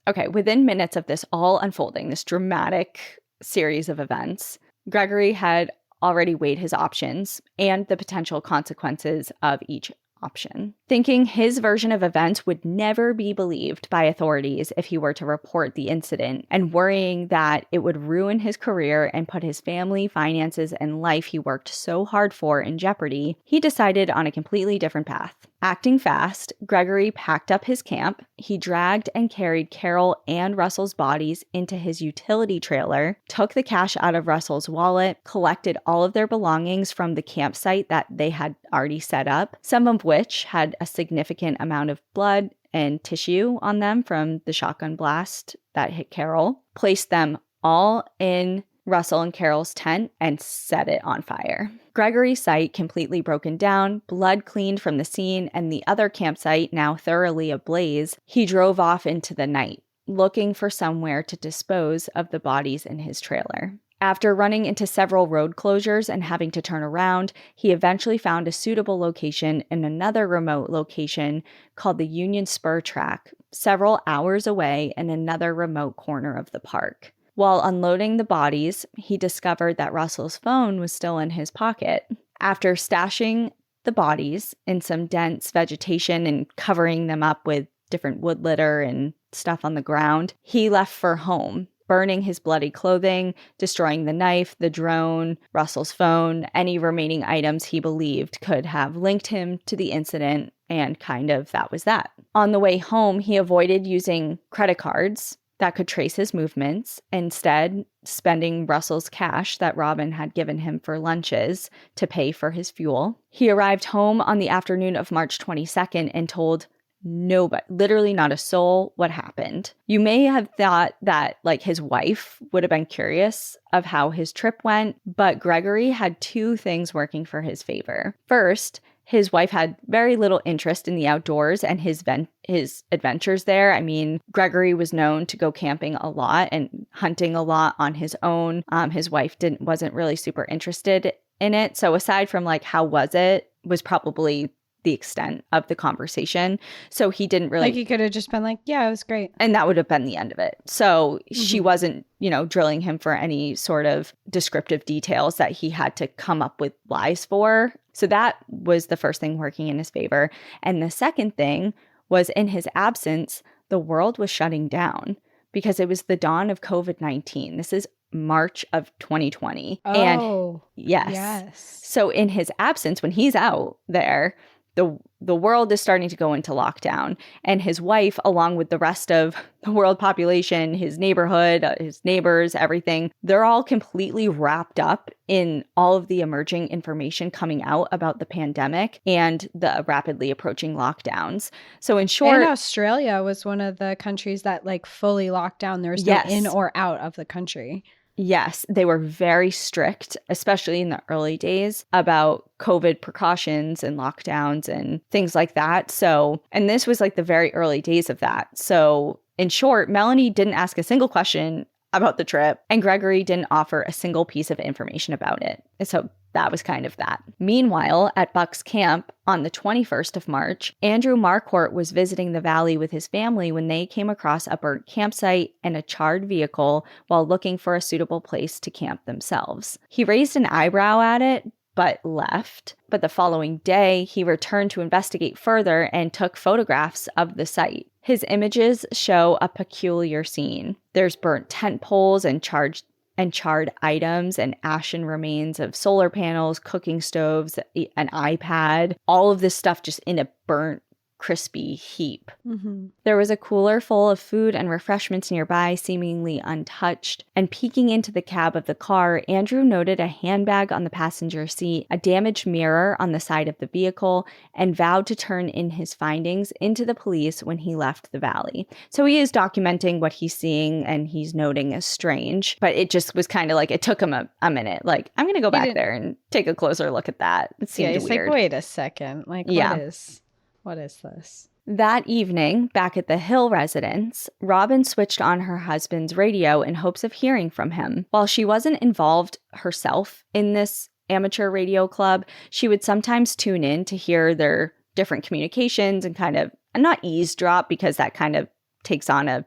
Okay, within minutes of this all unfolding, this dramatic series of events, Gregory had already weighed his options and the potential consequences of each option, thinking his version of events would never be believed by authorities if he were to report the incident, and worrying that it would ruin his career and put his family, finances, and life he worked so hard for in jeopardy. He decided on a completely different path. Acting fast, Gregory packed up his camp. He dragged and carried Carol and Russell's bodies into his utility trailer, took the cash out of Russell's wallet, collected all of their belongings from the campsite that they had already set up, some of which had a significant amount of blood and tissue on them from the shotgun blast that hit Carol, placed them all in Russell and Carol's tent, and set it on fire. Gregory's site completely broken down, blood cleaned from the scene, and the other campsite now thoroughly ablaze, he drove off into the night, looking for somewhere to dispose of the bodies in his trailer. After running into several road closures and having to turn around, he eventually found a suitable location in another remote location called the Union Spur Track, several hours away in another remote corner of the park. While unloading the bodies, he discovered that Russell's phone was still in his pocket. After stashing the bodies in some dense vegetation and covering them up with different wood litter and stuff on the ground, he left for home, burning his bloody clothing, destroying the knife, the drone, Russell's phone, any remaining items he believed could have linked him to the incident, and that was that. On the way home, he avoided using credit cards that could trace his movements, instead spending Russell's cash that Robin had given him for lunches to pay for his fuel. He arrived home on the afternoon of March 22nd and told nobody, literally not a soul, what happened. You may have thought that his wife would have been curious of how his trip went, but Gregory had 2 things working for his favor. First, his wife had very little interest in the outdoors and his adventures there. I mean, Gregory was known to go camping a lot and hunting a lot on his own. His wife wasn't really super interested in it. So aside from how was it, was probably the extent of the conversation. So he didn't really... Like he could have just been like, yeah, it was great. And that would have been the end of it. So she wasn't, drilling him for any sort of descriptive details that he had to come up with lies for. So that was the first thing working in his favor. And the second thing was, in his absence, the world was shutting down because it was the dawn of COVID-19. This is March of 2020. Oh, and yes. So in his absence, when he's out there, the world is starting to go into lockdown. And his wife, along with the rest of the world population, his neighborhood, his neighbors, everything, they're all completely wrapped up in all of the emerging information coming out about the pandemic and the rapidly approaching lockdowns. So in short... And Australia was one of the countries that like fully locked down. There was no in or out of the country. Yes, they were very strict, especially in the early days, about COVID precautions and lockdowns and things like that. So, and this was like the very early days of that. So, in short, Melanie didn't ask a single question about the trip, and Gregory didn't offer a single piece of information about it. So that was kind of that. Meanwhile, at Buck's camp on the 21st of March, Andrew Marquardt was visiting the valley with his family when they came across a burnt campsite and a charred vehicle while looking for a suitable place to camp themselves. He raised an eyebrow at it, but left. But the following day, he returned to investigate further and took photographs of the site. His images show a peculiar scene. There's burnt tent poles and charred items and ashen remains of solar panels, cooking stoves, an iPad, all of this stuff just in a burnt, crispy heap. There was a cooler full of food and refreshments nearby, seemingly untouched. And peeking into the cab of the car, Andrew noted a handbag on the passenger seat, a damaged mirror on the side of the vehicle, and vowed to turn in his findings into the police when he left the valley. So he is documenting what he's seeing and he's noting as strange, but it just was kind of like, it took him a minute. Like, I'm going to go back there and take a closer look at that. It seemed he's weird. Like, wait a second. Like, what is this? That evening, back at the Hill residence, Robin switched on her husband's radio in hopes of hearing from him. While she wasn't involved herself in this amateur radio club, she would sometimes tune in to hear their different communications and kind of, and not eavesdrop because that kind of takes on a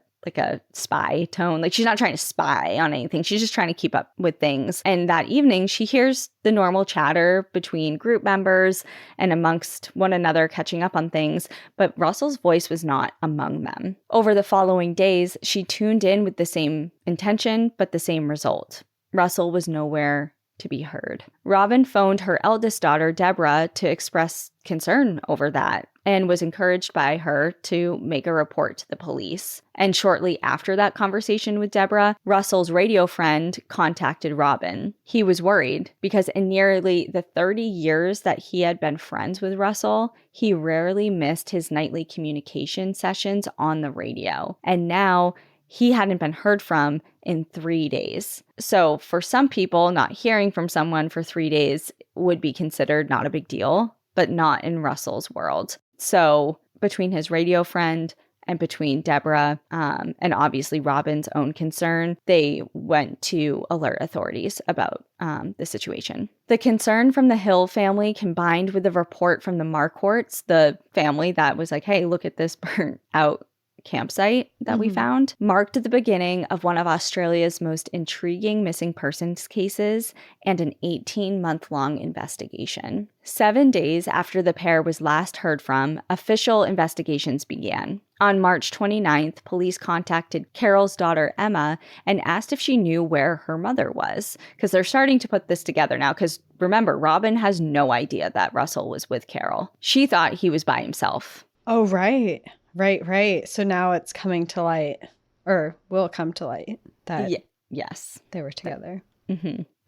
spy tone. Like, she's not trying to spy on anything. She's just trying to keep up with things. And that evening, she hears the normal chatter between group members and amongst one another catching up on things, but Russell's voice was not among them. Over the following days, she tuned in with the same intention, but the same result. Russell was nowhere to be heard. Robin phoned her eldest daughter, Deborah, to express concern over that and was encouraged by her to make a report to the police. And shortly after that conversation with Deborah, Russell's radio friend contacted Robin. He was worried because in nearly the 30 years that he had been friends with Russell, he rarely missed his nightly communication sessions on the radio. And now he hadn't been heard from in 3 days. So for some people, not hearing from someone for 3 days would be considered not a big deal, but not in Russell's world. So between his radio friend and between Deborah and obviously Robin's own concern, they went to alert authorities about the situation. The concern from the Hill family combined with the report from the Marquardts, the family that was like, hey, look at this burnt out campsite that we found, marked the beginning of one of Australia's most intriguing missing persons cases and an 18-month-long investigation. 7 days after the pair was last heard from, official investigations began. On March 29th, police contacted Carol's daughter, Emma, and asked if she knew where her mother was, because they're starting to put this together now, because remember, Robin has no idea that Russell was with Carol. She thought he was by himself. Oh, right. Right. So now it's coming to light, or will come to light, that yes, they were together.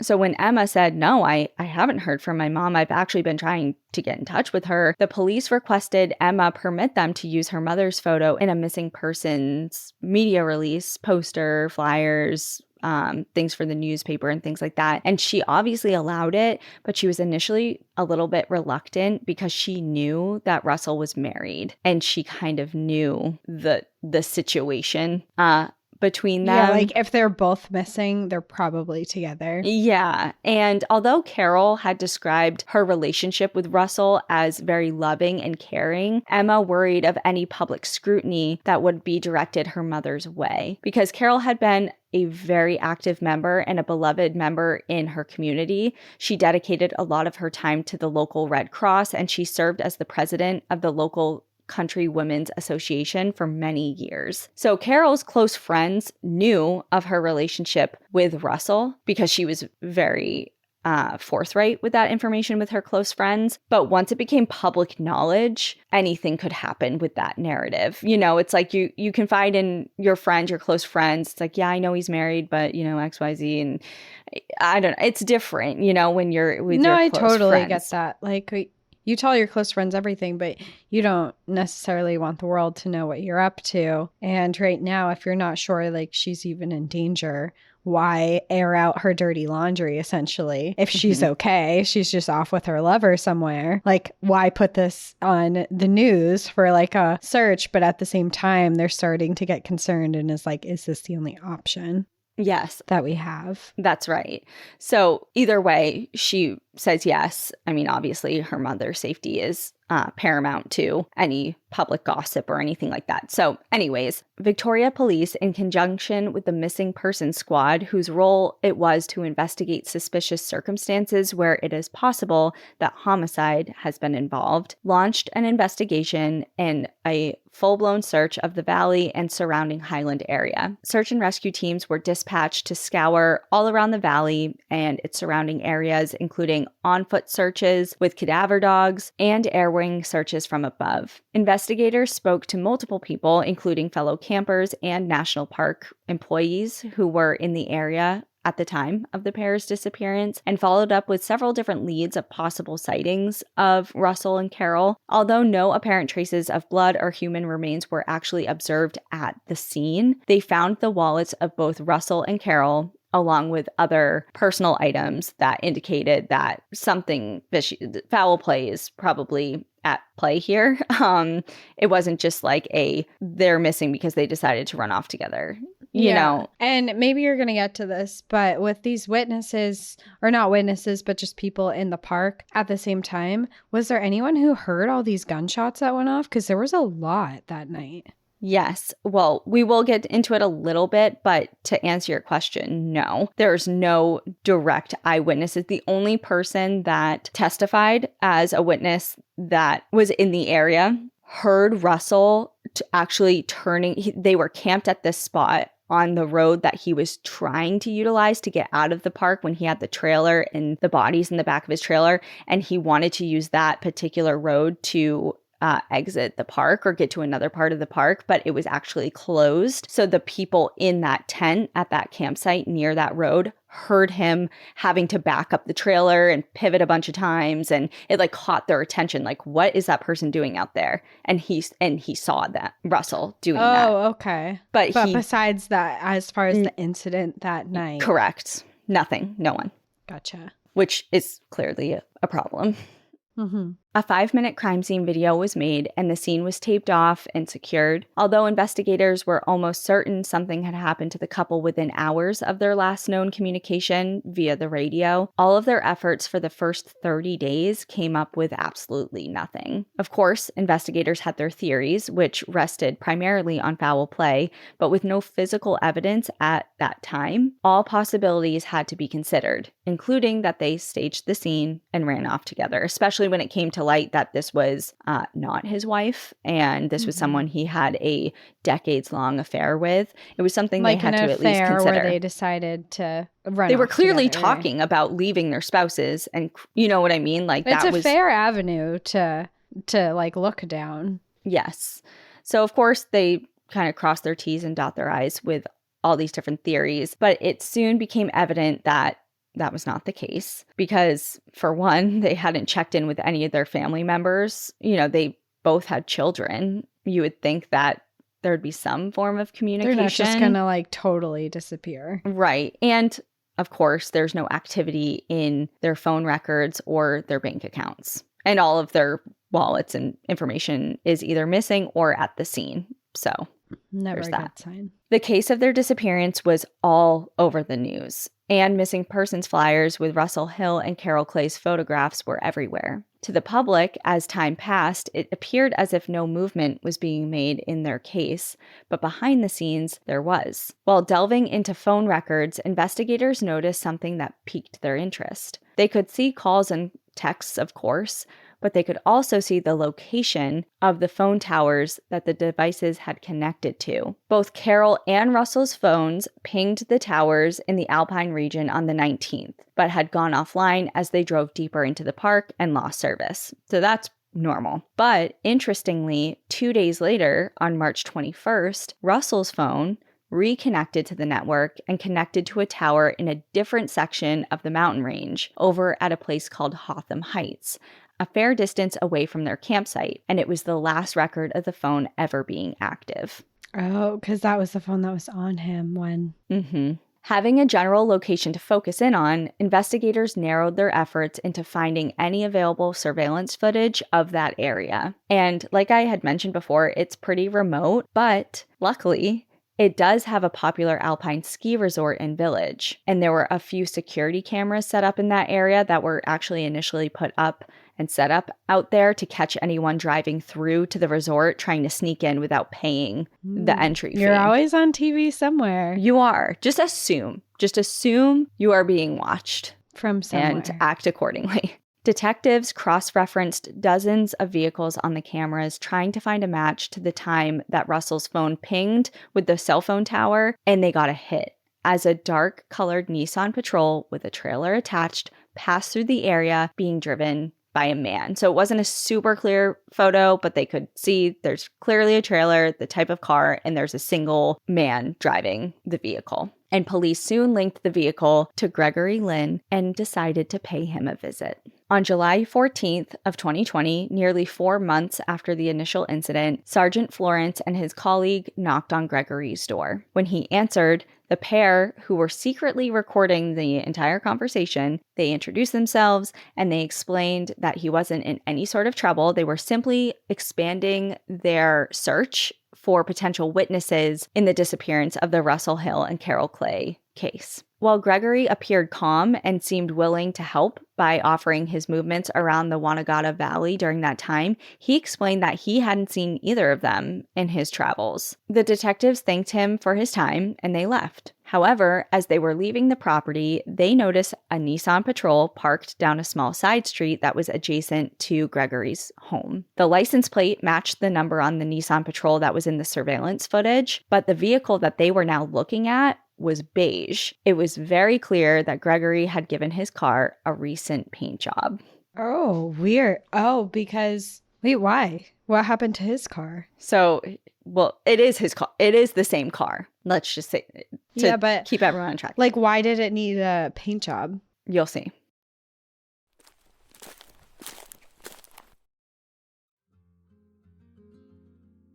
So when Emma said, no, I haven't heard from my mom, I've actually been trying to get in touch with her, the police requested Emma permit them to use her mother's photo in a missing persons media release, poster, flyers, things for the newspaper and things like that. And she obviously allowed it, but she was initially a little bit reluctant because she knew that Russell was married and she kind of knew the situation. between them. Yeah, like if they're both missing, they're probably together. Yeah. And although Carol had described her relationship with Russell as very loving and caring, Emma worried of any public scrutiny that would be directed her mother's way. Because Carol had been a very active member and a beloved member in her community. She dedicated a lot of her time to the local Red Cross, and she served as the president of the local Country Women's Association for many years. So Carol's close friends knew of her relationship with Russell because she was very forthright with that information with her close friends. But once it became public knowledge, anything could happen with that narrative. You know, it's like you confide in your friends, your close friends. It's like, yeah, I know he's married, but, you know, XYZ. And I don't know. It's different, you know, when you're with your close friends. No, I totally get that. Like, you tell your close friends everything, but you don't necessarily want the world to know what you're up to. And right now, if you're not sure, like, she's even in danger, why air out her dirty laundry, essentially? If she's okay, she's just off with her lover somewhere. Like, why put this on the news for like a search? But at the same time, they're starting to get concerned and is like, is this the only option? Yes. That we have. That's right. So either way, she says yes. I mean, obviously, her mother's safety is paramount to any public gossip or anything like that. So anyways, Victoria Police, in conjunction with the Missing Persons Squad, whose role it was to investigate suspicious circumstances where it is possible that homicide has been involved, launched an investigation and a full-blown search of the valley and surrounding highland area. Search and rescue teams were dispatched to scour all around the valley and its surrounding areas, including on-foot searches with cadaver dogs and air-wing searches from above. Investigators spoke to multiple people, including fellow campers and national park employees who were in the area at the time of the pair's disappearance, and followed up with several different leads of possible sightings of Russell and Carol. Although no apparent traces of blood or human remains were actually observed at the scene, they found the wallets of both Russell and Carol, along with other personal items that indicated that something foul play is probably at play here. It wasn't just like they're missing because they decided to run off together. You know. And maybe you're going to get to this, but with these witnesses, or not witnesses, but just people in the park at the same time, was there anyone who heard all these gunshots that went off? Because there was a lot that night. Yes. Well, we will get into it a little bit, but to answer your question, no. There's no direct eyewitnesses. The only person that testified as a witness that was in the area heard Russell actually turning. They were camped at this spot on the road that he was trying to utilize to get out of the park when he had the trailer and the bodies in the back of his trailer. And he wanted to use that particular road to exit the park or get to another part of the park, but it was actually closed. So the people in that tent at that campsite near that road heard him having to back up the trailer and pivot a bunch of times, and it like caught their attention. Like, what is that person doing out there? And he saw that Russell doing that. Oh, okay. But besides that, as far as the incident that night, correct. Nothing. No one. Gotcha. Which is clearly a problem. Mm-hmm. A 5-minute crime scene video was made and the scene was taped off and secured. Although investigators were almost certain something had happened to the couple within hours of their last known communication via the radio, all of their efforts for the first 30 days came up with absolutely nothing. Of course, investigators had their theories, which rested primarily on foul play, but with no physical evidence at that time, all possibilities had to be considered, including that they staged the scene and ran off together, especially when it came to light that this was not his wife and this was someone he had a decades-long affair with. It was something they had to at least consider. Where they decided to run. They were clearly together. Talking about leaving their spouses, and you know what I mean. Like it's a fair avenue to like look down. Yes. So of course they kind of cross their T's and dot their I's with all these different theories, but it soon became evident that was not the case because, for one, they hadn't checked in with any of their family members. You know, they both had children. You would think that there'd be some form of communication. They're not just going to like totally disappear. Right. And of course, there's no activity in their phone records or their bank accounts. And all of their wallets and information is either missing or at the scene. So Never There's a that. good sign. The case of their disappearance was all over the news, and missing persons flyers with Russell Hill and Carol Clay's photographs were everywhere. To the public, as time passed, it appeared as if no movement was being made in their case, but behind the scenes, there was. While delving into phone records, investigators noticed something that piqued their interest. They could see calls and texts, of course, but they could also see the location of the phone towers that the devices had connected to. Both Carol and Russell's phones pinged the towers in the Alpine region on the 19th, but had gone offline as they drove deeper into the park and lost service. So that's normal. But interestingly, 2 days later, on March 21st, Russell's phone reconnected to the network and connected to a tower in a different section of the mountain range over at a place called Hotham Heights, a fair distance away from their campsite, and it was the last record of the phone ever being active. Oh, because that was the phone that was on him when... Having a general location to focus in on, investigators narrowed their efforts into finding any available surveillance footage of that area. And like I had mentioned before, it's pretty remote, but luckily, it does have a popular alpine ski resort and village. And there were a few security cameras set up in that area that were actually initially put up and set up out there to catch anyone driving through to the resort trying to sneak in without paying the entry fee. You're always on TV somewhere. You are. Just assume you are being watched. From somewhere. And act accordingly. Detectives cross-referenced dozens of vehicles on the cameras trying to find a match to the time that Russell's phone pinged with the cell phone tower, and they got a hit as a dark-colored Nissan Patrol with a trailer attached passed through the area being driven by a man. So it wasn't a super clear photo, but they could see there's clearly a trailer, the type of car, and there's a single man driving the vehicle. And police soon linked the vehicle to Gregory Lynn and decided to pay him a visit. On July 14th of 2020, nearly 4 months after the initial incident, Sergeant Florence and his colleague knocked on Gregory's door. When he answered, the pair, who were secretly recording the entire conversation, they introduced themselves and they explained that he wasn't in any sort of trouble. They were simply expanding their search for potential witnesses in the disappearance of the Russell Hill and Carol Clay case. While Gregory appeared calm and seemed willing to help by offering his movements around the Wanagata Valley during that time, he explained that he hadn't seen either of them in his travels. The detectives thanked him for his time and they left. However, as they were leaving the property, they noticed a Nissan Patrol parked down a small side street that was adjacent to Gregory's home. The license plate matched the number on the Nissan Patrol that was in the surveillance footage, but the vehicle that they were now looking at was beige. It was very clear that Gregory had given his car a recent paint job. Oh, weird. Oh, because... Wait, why? What happened to his car? So, well, it is his car. It is the same car. Let's just say, but keep everyone on track. Like, why did it need a paint job? You'll see.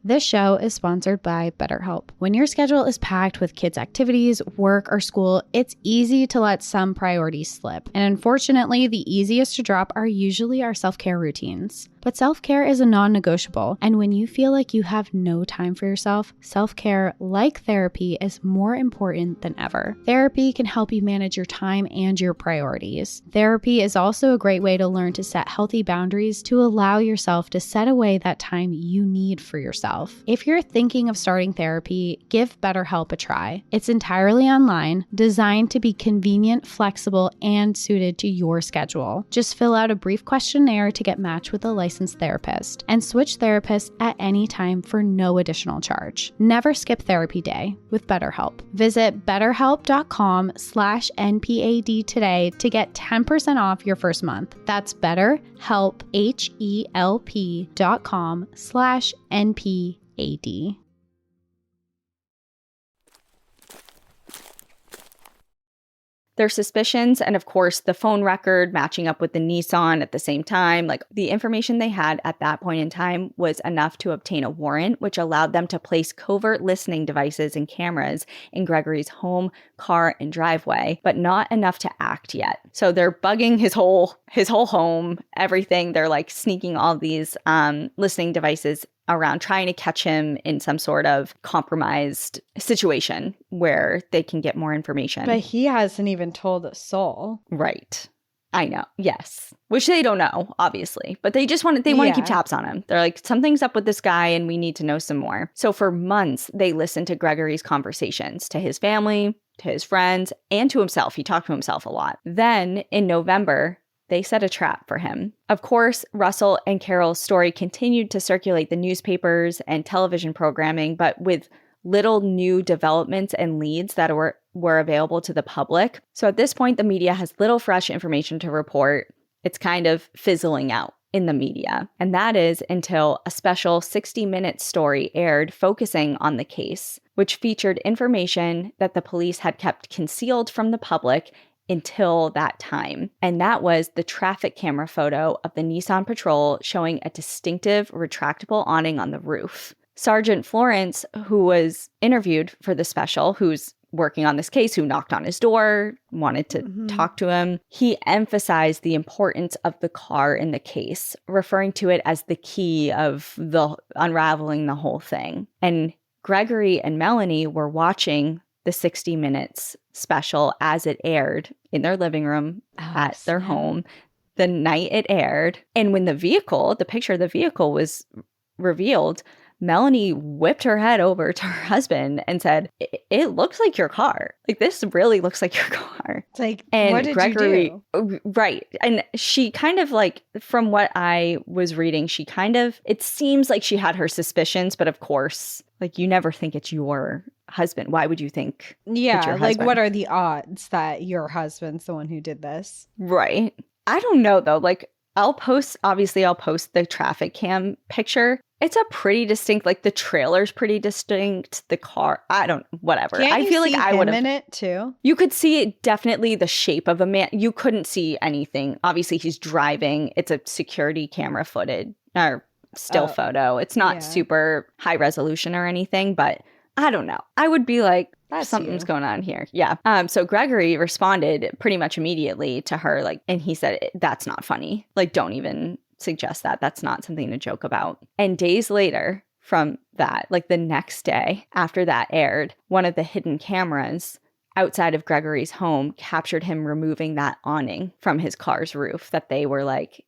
This show is sponsored by BetterHelp. When your schedule is packed with kids' activities, work, or school, it's easy to let some priorities slip. And unfortunately, the easiest to drop are usually our self-care routines. But self-care is a non-negotiable. And when you feel like you have no time for yourself, self-care, like therapy, is more important than ever. Therapy can help you manage your time and your priorities. Therapy is also a great way to learn to set healthy boundaries to allow yourself to set away that time you need for yourself. If you're thinking of starting therapy, give BetterHelp a try. It's entirely online, designed to be convenient, flexible, and suited to your schedule. Just fill out a brief questionnaire to get matched with a licensed therapist and switch therapists at any time for no additional charge. Never skip therapy day with BetterHelp. Visit betterhelp.com/NPAD today to get 10% off your first month. That's BetterHelp, HELP.com/NPAD. Their suspicions and, of course, the phone record matching up with the Nissan at the same time, like the information they had at that point in time was enough to obtain a warrant, which allowed them to place covert listening devices and cameras in Gregory's home, car, and driveway, but not enough to act yet. So they're bugging his whole home, everything. They're like sneaking all these listening devices around trying to catch him in some sort of compromised situation where they can get more information. But he hasn't even told a soul. Right. I know. Yes. Which they don't know, obviously. But they want to keep tabs on him. They're like, something's up with this guy and we need to know some more. So for months, they listened to Gregory's conversations to his family, to his friends, and to himself. He talked to himself a lot. Then in November, they set a trap for him. Of course, Russell and Carol's story continued to circulate the newspapers and television programming, but with little new developments and leads that were available to the public. So at this point, the media has little fresh information to report. It's kind of fizzling out in the media. And that is until a special 60-minute story aired focusing on the case, which featured information that the police had kept concealed from the public until that time. And that was the traffic camera photo of the Nissan Patrol showing a distinctive retractable awning on the roof. Sergeant Florence, who was interviewed for the special, who's working on this case, who knocked on his door, wanted to talk to him, he emphasized the importance of the car in the case, referring to it as the key of the unraveling the whole thing. And Gregory and Melanie were watching the 60 Minutes special as it aired in their living room at their home the night it aired. And when the picture of the vehicle was revealed, Melanie whipped her head over to her husband and said, it looks like your car. Like, this really looks like your car. It's like, and what did Gregory, you do? Right. And she kind of like, from what I was reading, it seems like she had her suspicions, but of course, like, you never think it's your husband. Why would you think it's your husband? Like, what are the odds that your husband's the one who did this? Right. I don't know, though. Like, I'll post the traffic cam picture. It's a pretty distinct, like, the trailer's pretty distinct. The car, whatever. Can't I feel like I would have. in it too. You could see definitely the shape of a man. You couldn't see anything. Obviously, he's driving. It's a security camera footage or still photo. It's not super high resolution or anything, but I don't know. I would be like, something's going on here. Yeah. So Gregory responded pretty much immediately to her, like, and he said, that's not funny. Like, don't even suggest that. That's not something to joke about. And days later from that, like the next day after that aired, one of the hidden cameras outside of Gregory's home captured him removing that awning from his car's roof that they were like,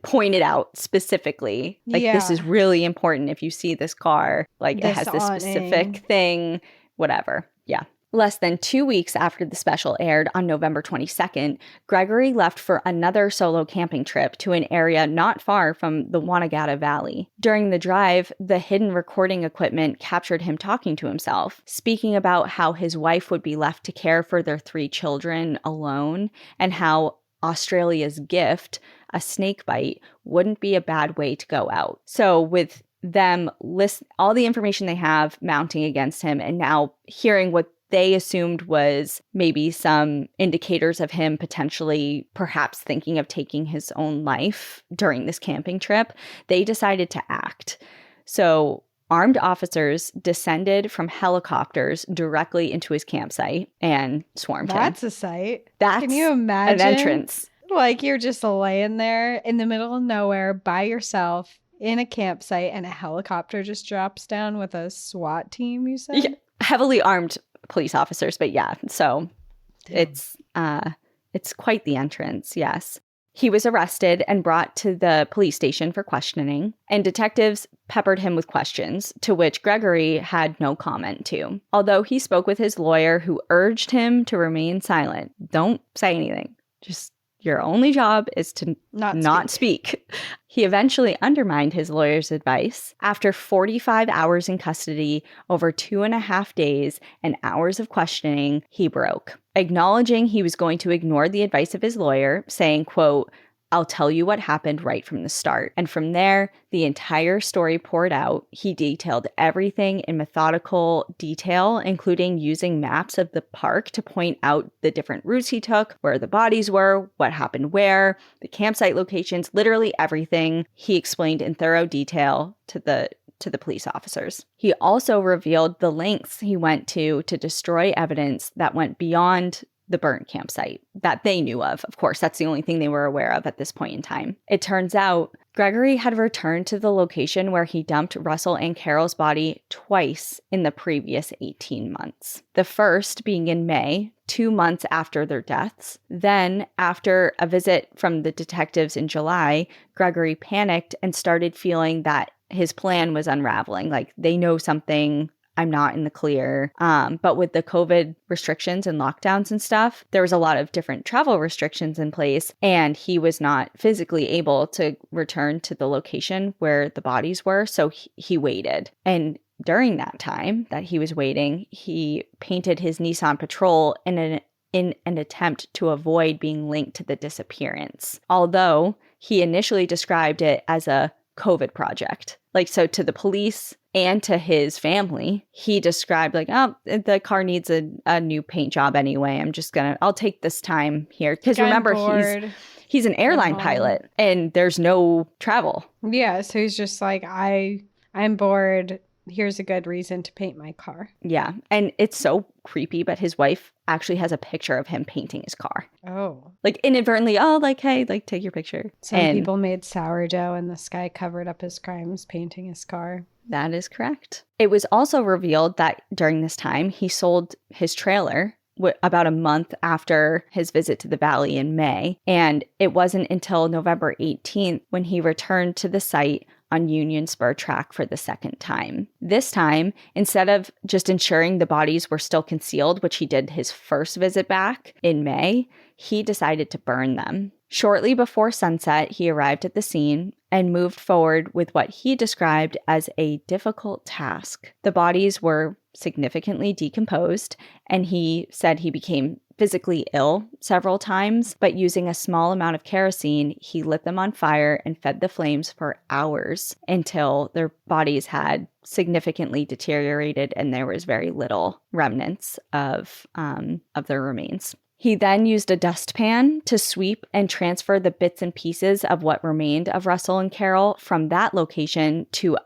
pointed out specifically. Like, this is really important. If you see this car, like, it has this specific thing, whatever. Yeah. Less than 2 weeks after the special aired on November 22nd, Gregory left for another solo camping trip to an area not far from the Wanagata Valley. During the drive, the hidden recording equipment captured him talking to himself, speaking about how his wife would be left to care for their 3 children alone, and how Australia's gift, a snake bite, wouldn't be a bad way to go out. So with them list all the information they have mounting against him, and now hearing what they assumed was maybe some indicators of him potentially perhaps thinking of taking his own life during this camping trip, they decided to act. So armed officers descended from helicopters directly into his campsite and swarmed him. That's a sight. Can you imagine? An entrance. Like, you're just laying there in the middle of nowhere by yourself in a campsite and a helicopter just drops down with a SWAT team, you said? Yeah, heavily armed police officers, but yeah, so it's quite the entrance. Yes. He was arrested and brought to the police station for questioning, and detectives peppered him with questions, to which Gregory had no comment to. Although he spoke with his lawyer, who urged him to remain silent. Don't say anything. Just your only job is to not speak. He eventually undermined his lawyer's advice. After 45 hours in custody, over 2.5 days, and hours of questioning, he broke, acknowledging he was going to ignore the advice of his lawyer, saying, quote, "I'll tell you what happened right from the start." And from there, the entire story poured out. He detailed everything in methodical detail, including using maps of the park to point out the different routes he took, where the bodies were, what happened where, the campsite locations, literally everything. He explained in thorough detail to the police officers. He also revealed the lengths he went to destroy evidence that went beyond the burnt campsite that they knew of. Of course, that's the only thing they were aware of at this point in time. It turns out Gregory had returned to the location where he dumped Russell and Carol's body twice in the previous 18 months. The first being in May, 2 months after their deaths. Then, after a visit from the detectives in July, Gregory panicked and started feeling that his plan was unraveling. Like, they know something, I'm not in the clear. But with the COVID restrictions and lockdowns and stuff, there was a lot of different travel restrictions in place, and he was not physically able to return to the location where the bodies were. So he waited. And during that time that he was waiting, he painted his Nissan Patrol in an attempt to avoid being linked to the disappearance. Although he initially described it as a COVID project. Like, so to the police and to his family, he described like, oh, the car needs a new paint job anyway. I'll take this time here. Because remember, he's an airline pilot and there's no travel. Yeah, so he's just like, I'm bored. Here's a good reason to paint my car. Yeah, and it's so creepy, but his wife actually has a picture of him painting his car. Oh. Like, inadvertently, hey, like, take your picture. Some people made sourdough and this guy covered up his crimes painting his car. That is correct. It was also revealed that during this time, he sold his trailer about a month after his visit to the valley in May. And it wasn't until November 18th when he returned to the site on Union Spur track for the second time. This time, instead of just ensuring the bodies were still concealed, which he did his first visit back in May, he decided to burn them. Shortly before sunset, he arrived at the scene and moved forward with what he described as a difficult task. The bodies were significantly decomposed, and he said he became physically ill several times, but using a small amount of kerosene, he lit them on fire and fed the flames for hours until their bodies had significantly deteriorated and there was very little remnants of their remains. He then used a dustpan to sweep and transfer the bits and pieces of what remained of Russell and Carol from that location to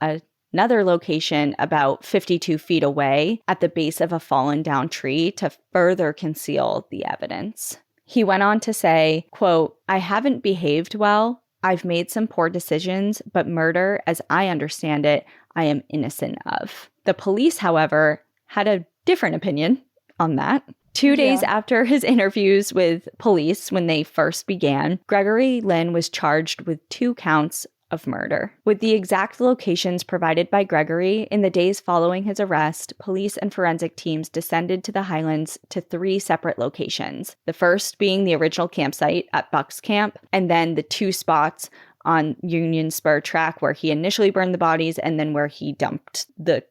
another location about 52 feet away at the base of a fallen down tree to further conceal the evidence. He went on to say, quote, "I haven't behaved well. I've made some poor decisions, but murder, as I understand it, I am innocent of." The police, however, had a different opinion on that. 2 days after his interviews with police when they first began, Gregory Lynn was charged with 2 counts of murder. With the exact locations provided by Gregory, in the days following his arrest, police and forensic teams descended to the Highlands to 3 separate locations. The first being the original campsite at Buck's Camp, and then the 2 spots on Union Spur track where he initially burned the bodies and then where he dumped the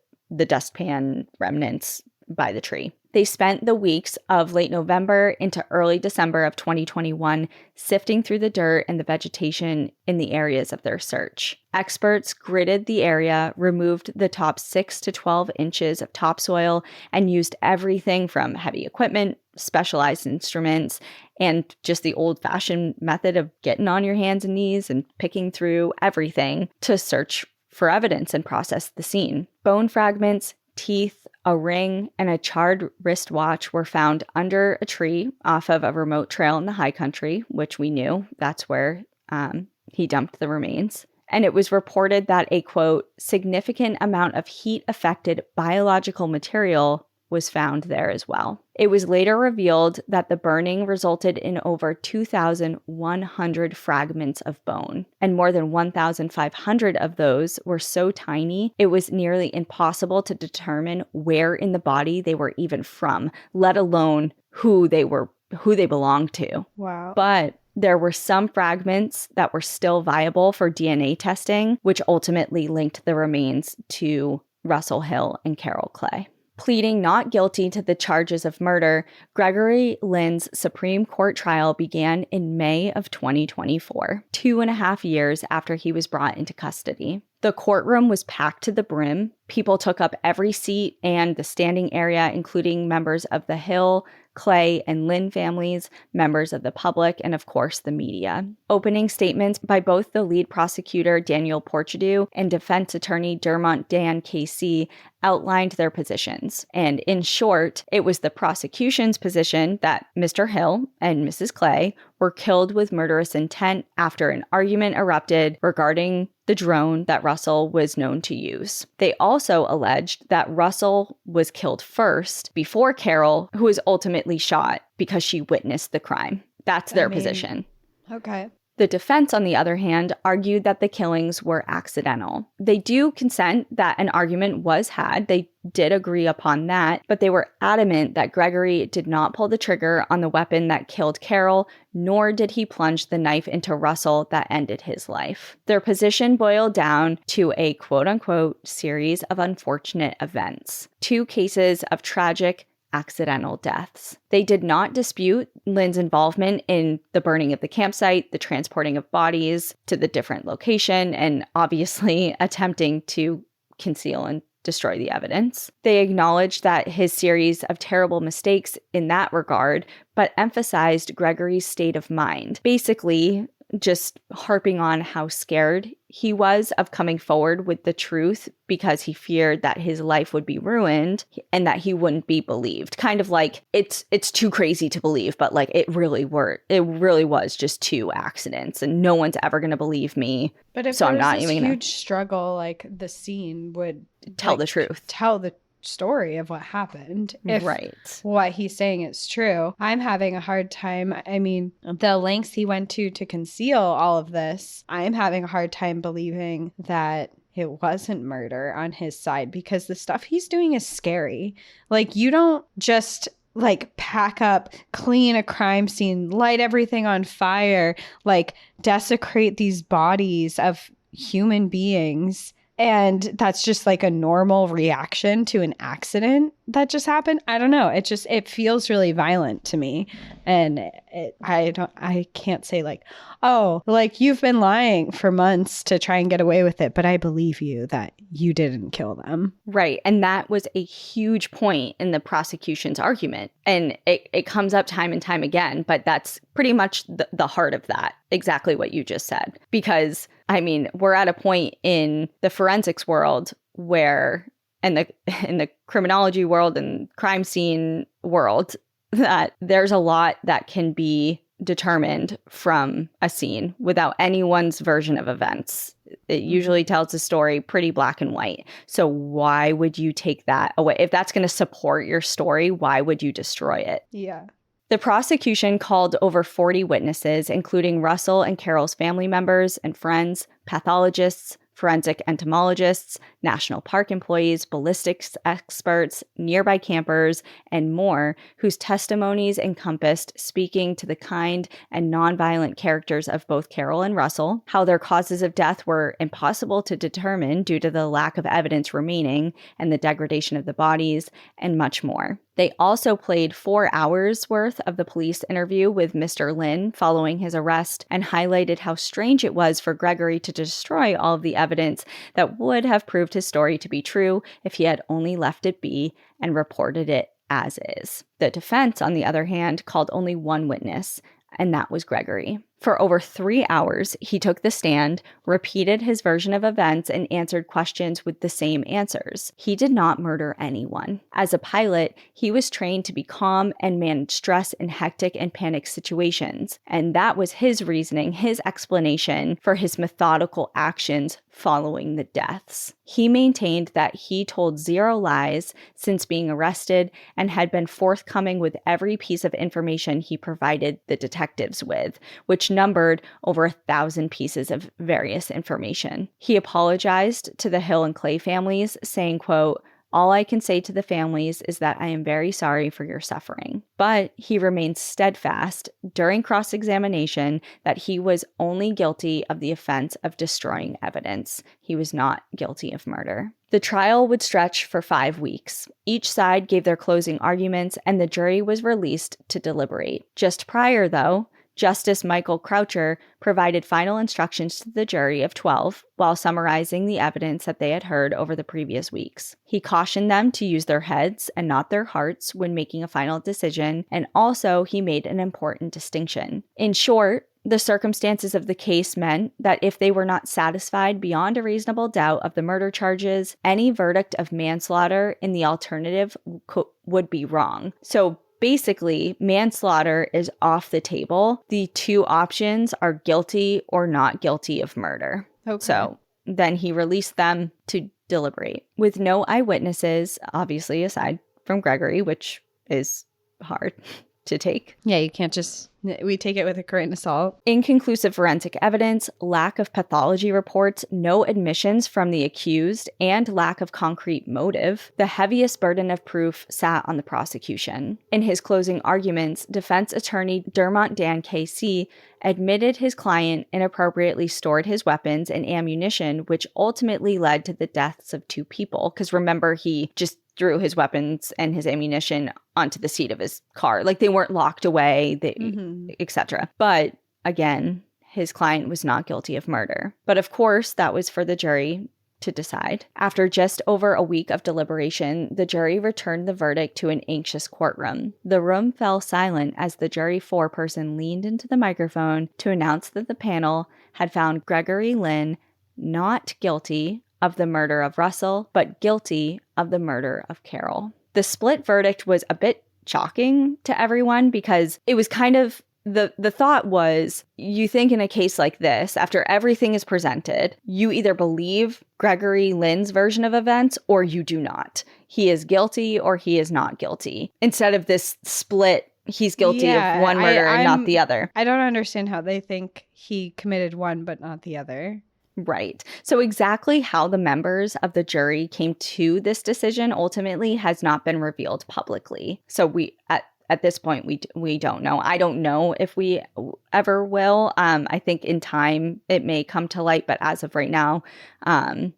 dustpan remnants by the tree. They spent the weeks of late November into early December of 2021 sifting through the dirt and the vegetation in the areas of their search. Experts gridded the area, removed the top 6 to 12 inches of topsoil, and used everything from heavy equipment, specialized instruments, and just the old-fashioned method of getting on your hands and knees and picking through everything to search for evidence and process the scene. Bone fragments, teeth, a ring, and a charred wristwatch were found under a tree off of a remote trail in the high country, which we knew that's where he dumped the remains. And it was reported that a, quote, significant amount of heat-affected biological material was found there as well. It was later revealed that the burning resulted in over 2,100 fragments of bone, and more than 1,500 of those were so tiny it was nearly impossible to determine where in the body they were even from, let alone who they belonged to. Wow. But there were some fragments that were still viable for DNA testing, which ultimately linked the remains to Russell Hill and Carol Clay. Pleading not guilty to the charges of murder, Gregory Lynn's Supreme Court trial began in May of 2024, 2.5 years after he was brought into custody. The courtroom was packed to the brim. People took up every seat and the standing area, including members of the Hill, Clay, and Lynn families, members of the public, and of course the media. Opening statements by both the lead prosecutor, Daniel Porchadue, and defense attorney Dermont Dan KC outlined their positions. And in short, it was the prosecution's position that Mr. Hill and Mrs. Clay were killed with murderous intent after an argument erupted regarding the drone that Russell was known to use. They also alleged that Russell was killed first before Carol, who was ultimately shot because she witnessed the crime. That's their position. Okay. The defense, on the other hand, argued that the killings were accidental. They do consent that an argument was had. They did agree upon that, but they were adamant that Gregory did not pull the trigger on the weapon that killed Carol, nor did he plunge the knife into Russell that ended his life. Their position boiled down to a quote-unquote series of unfortunate events. 2 cases of tragic accidental deaths. They did not dispute Lynn's involvement in the burning of the campsite, the transporting of bodies to the different location, and obviously attempting to conceal and destroy the evidence. They acknowledged that his series of terrible mistakes in that regard, but emphasized Gregory's state of mind. Basically, just harping on how scared he was of coming forward with the truth because he feared that his life would be ruined and that he wouldn't be believed. Kind of like, it's too crazy to believe, but like it really was just 2 accidents and no one's ever going to believe me. But if so there I'm not was this even huge struggle, like the scene would tell the truth. Tell the story of what happened. If right. what he's saying is true. I'm having a hard time. I mean, the lengths he went to conceal all of this, I'm having a hard time believing that it wasn't murder on his side because the stuff he's doing is scary. Like, you don't just like pack up, clean a crime scene, light everything on fire, like desecrate these bodies of human beings. And that's just like a normal reaction to an accident that just happened. I don't know. It feels really violent to me. And I can't say like, oh, like you've been lying for months to try and get away with it, but I believe you that you didn't kill them. Right. And that was a huge point in the prosecution's argument. And it comes up time and time again, but that's pretty much the heart of that. Exactly what you just said. Because I mean, we're at a point in the forensics world where, and in the criminology world and crime scene world, that there's a lot that can be determined from a scene without anyone's version of events. It usually tells a story pretty black and white. So why would you take that away? If that's going to support your story, why would you destroy it? Yeah. The prosecution called over 40 witnesses, including Russell and Carol's family members and friends, pathologists, forensic entomologists, national park employees, ballistics experts, nearby campers, and more, whose testimonies encompassed speaking to the kind and nonviolent characters of both Carol and Russell, how their causes of death were impossible to determine due to the lack of evidence remaining and the degradation of the bodies, and much more. They also played 4 hours worth of the police interview with Mr. Lynn following his arrest and highlighted how strange it was for Gregory to destroy all of the evidence that would have proved his story to be true if he had only left it be and reported it as is. The defense, on the other hand, called only 1 witness, and that was Gregory. For over 3 hours, he took the stand, repeated his version of events, and answered questions with the same answers. He did not murder anyone. As a pilot, he was trained to be calm and manage stress in hectic and panic situations. And that was his reasoning, his explanation for his methodical actions following the deaths. He maintained that he told 0 lies since being arrested and had been forthcoming with every piece of information he provided the detectives with, which numbered over 1,000 pieces of various information. He apologized to the Hill and Clay families, saying, quote, "All I can say to the families is that I am very sorry for your suffering." But he remained steadfast during cross-examination that he was only guilty of the offense of destroying evidence. He was not guilty of murder. The trial would stretch for 5 weeks. Each side gave their closing arguments, and the jury was released to deliberate. Just prior, though, Justice Michael Croucher provided final instructions to the jury of 12 while summarizing the evidence that they had heard over the previous weeks. He cautioned them to use their heads and not their hearts when making a final decision, and also he made an important distinction. In short, the circumstances of the case meant that if they were not satisfied beyond a reasonable doubt of the murder charges, any verdict of manslaughter in the alternative would be wrong. So basically, manslaughter is off the table. The two options are guilty or not guilty of murder. Okay. So then he released them to deliberate. With no eyewitnesses, obviously, aside from Gregory, which is hard to take. Yeah, you can't just... We take it with a grain of salt. Inconclusive forensic evidence, lack of pathology reports, no admissions from the accused, and lack of concrete motive. The heaviest burden of proof sat on the prosecution. In his closing arguments, defense attorney Dermot Dan KC admitted his client inappropriately stored his weapons and ammunition, which ultimately led to the deaths of 2 people. Because remember, he just threw his weapons and his ammunition onto the seat of his car. Like, they weren't locked away, etc. But again, his client was not guilty of murder. But of course, that was for the jury to decide. After just over a week of deliberation, the jury returned the verdict to an anxious courtroom. The room fell silent as the jury foreperson leaned into the microphone to announce that the panel had found Gregory Lynn not guilty of the murder of Russell, but guilty of the murder of Carol. The split verdict was a bit shocking to everyone because it was kind of the thought was, you think in a case like this, after everything is presented, you either believe Gregory Lynn's version of events or you do not. He is guilty or he is not guilty. Instead of this split, he's guilty of one murder and not the other. I don't understand how they think he committed one but not the other. Right. So exactly how the members of the jury came to this decision ultimately has not been revealed publicly. So we at this point we don't know. I don't know if we ever will. I think in time it may come to light, but as of right now,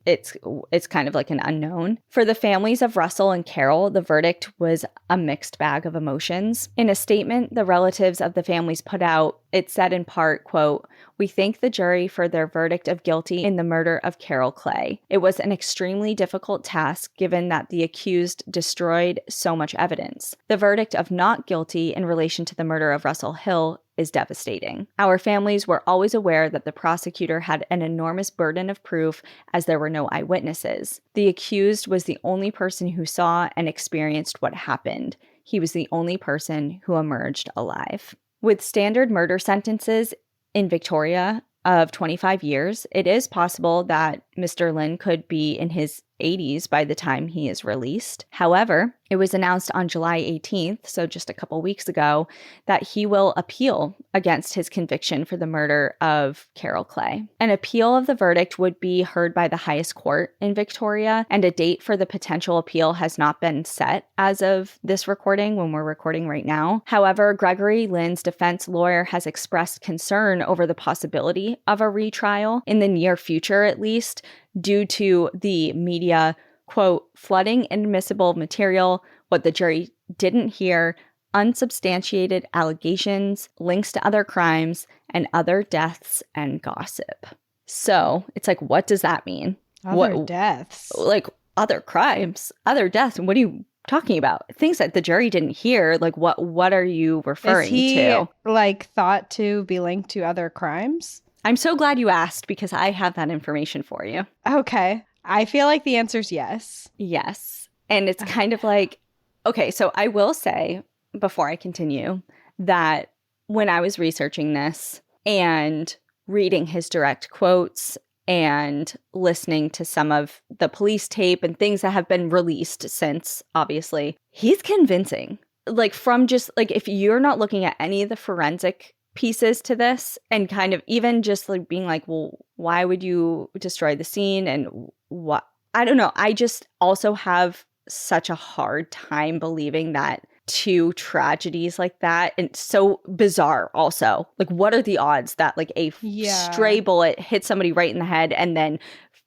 it's kind of like an unknown. For the families of Russell and Carol, the verdict was a mixed bag of emotions. In a statement the relatives of the families put out, it said in part, quote, "We thank the jury for their verdict of guilty in the murder of Carol Clay. It was an extremely difficult task given that the accused destroyed so much evidence. The verdict of not guilty in relation to the murder of Russell Hill is devastating. Our families were always aware that the prosecutor had an enormous burden of proof as there were no eyewitnesses. The accused was the only person who saw and experienced what happened. He was the only person who emerged alive." With standard murder sentences in Victoria of 25 years, it is possible that Mr. Lynn could be in his 80s by the time he is released. However, it was announced on July 18th, so just a couple weeks ago, that he will appeal against his conviction for the murder of Carol Clay. An appeal of the verdict would be heard by the highest court in Victoria, and a date for the potential appeal has not been set as of this recording when we're recording right now. However, Gregory Lynn's defense lawyer has expressed concern over the possibility of a retrial in the near future, at least, due to the media, quote, "flooding inadmissible material, what the jury didn't hear, unsubstantiated allegations, links to other crimes, and other deaths and gossip." So it's like, what does that mean? Other deaths? Like, other crimes, other deaths. What are you talking about? Things that the jury didn't hear. Like, what are you referring to? Is he, like, thought to be linked to other crimes? I'm so glad you asked because I have that information for you. Okay. I feel like the answer is yes. Yes. And it's kind of like, okay, so I will say before I continue that when I was researching this and reading his direct quotes and listening to some of the police tape and things that have been released since, obviously, he's convincing. Like, from just like, if you're not looking at any of the forensic pieces to this and kind of even just like being like, well, why would you destroy the scene and what? I don't know. I just also have such a hard time believing that 2 tragedies like that, and so bizarre also. Like, what are the odds that like a stray bullet hits somebody right in the head and then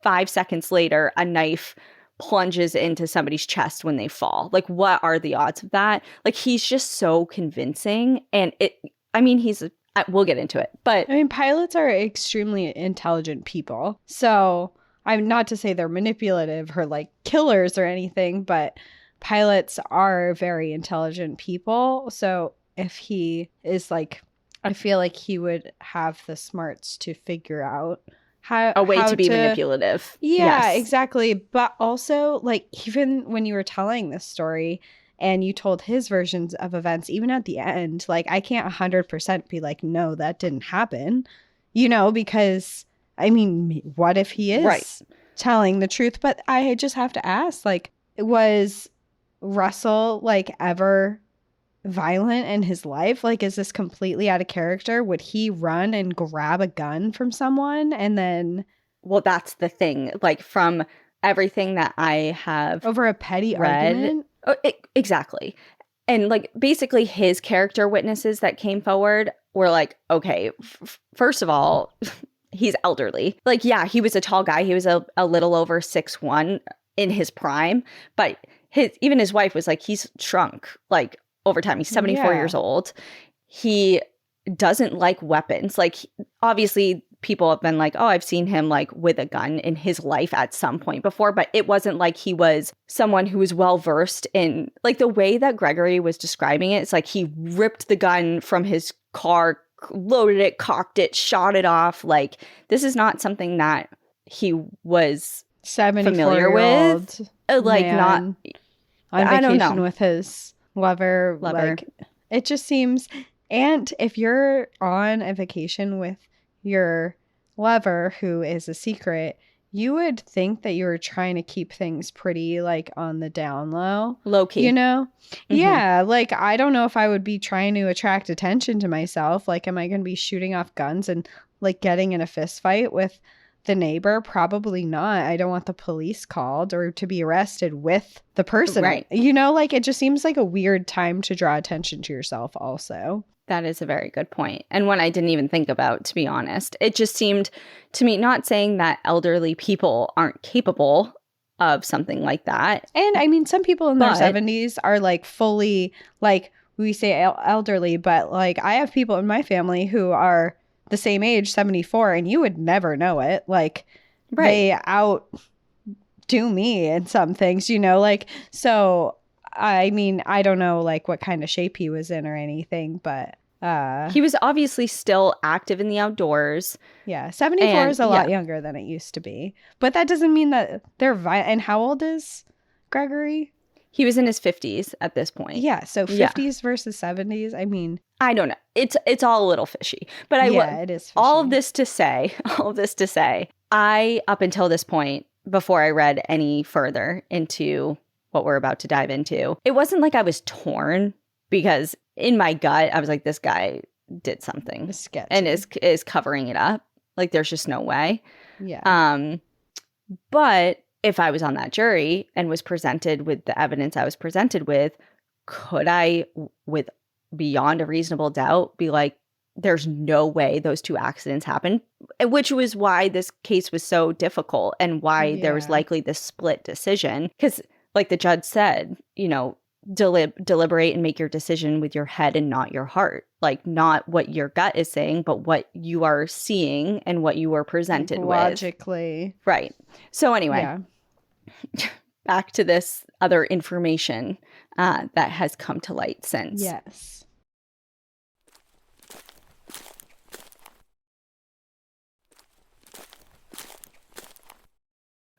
5 seconds later a knife plunges into somebody's chest when they fall? Like, what are the odds of that? Like, he's just so convincing. And he's we'll get into it. But I mean, pilots are extremely intelligent people. So I'm not to say they're manipulative or like killers or anything, but pilots are very intelligent people. So if he is like, I feel like he would have the smarts to figure out a way to be manipulative. Yeah, yes. exactly. But also, like, even when you were telling this story and you told his versions of events, even at the end, like, I can't 100% be like, no, that didn't happen, because, I mean, what if he is telling the truth? But I just have to ask, like, was Russell, like, ever violent in his life? Like, is this completely out of character? Would he run and grab a gun from someone and then... Well, that's the thing. Like, from everything that I have over a petty read, argument? Exactly. And like, basically his character witnesses that came forward were like, okay, first of all, he's elderly. Like, yeah, he was a tall guy. He was a little over 6'1" in his prime. But even his wife was like, he's shrunk, like, over time. He's 74 years old. He doesn't like weapons. Like, obviously people have been like, oh, I've seen him like with a gun in his life at some point before, but it wasn't like he was someone who was well versed in, like, the way that Gregory was describing it. It's like he ripped the gun from his car, loaded it, cocked it, shot it off. Like, this is not something that he was familiar with. Like, not on I don't vacation know. with his lover. Like, it just seems. And if you're on a vacation with your lover who is a secret, you would think that you were trying to keep things pretty, like, on the down low. Low-key. Mm-hmm. Yeah, like, I don't know if I would be trying to attract attention to myself. Like, am I going to be shooting off guns and, like, getting in a fist fight with the neighbor? Probably not. I don't want the police called or to be arrested with the person. Right. Like, it just seems like a weird time to draw attention to yourself also. That is a very good point. And one I didn't even think about, to be honest. It just seemed to me, not saying that elderly people aren't capable of something like that. And I mean, some people in their 70s are like fully, like, we say elderly, but like, I have people in my family who are the same age, 74, and you would never know it. Like, they outdo me in some things, like, so I mean, I don't know, like, what kind of shape he was in or anything, but he was obviously still active in the outdoors. Yeah, 74 is a lot younger than it used to be, but that doesn't mean that they're violent. And how old is Gregory? He was in his 50s at this point. Yeah, so 50s versus 70s. I mean, I don't know. It's all a little fishy. But it is fishy. All of this to say, I, up until this point, before I read any further into what we're about to dive into, it wasn't like I was torn, because in my gut, I was like, this guy did something and is covering it up. Like, there's just no way. Yeah. But if I was on that jury and was presented with the evidence I was presented with, could I, with beyond a reasonable doubt, be like, there's no way those two accidents happened? Which was why this case was so difficult and why there was likely this split decision. Because, like the judge said, deliberate and make your decision with your head and not your heart. Like, not what your gut is saying, but what you are seeing and what you were presented logically. With. Right. So anyway, back to this other information that has come to light since. Yes.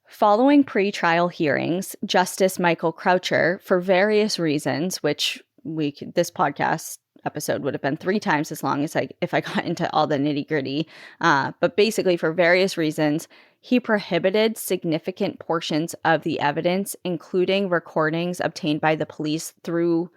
Following pre-trial hearings, Justice Michael Croucher, for various reasons, which this podcast episode would have been 3 times as long as if I got into all the nitty-gritty, but basically for various reasons, he prohibited significant portions of the evidence, including recordings obtained by the police through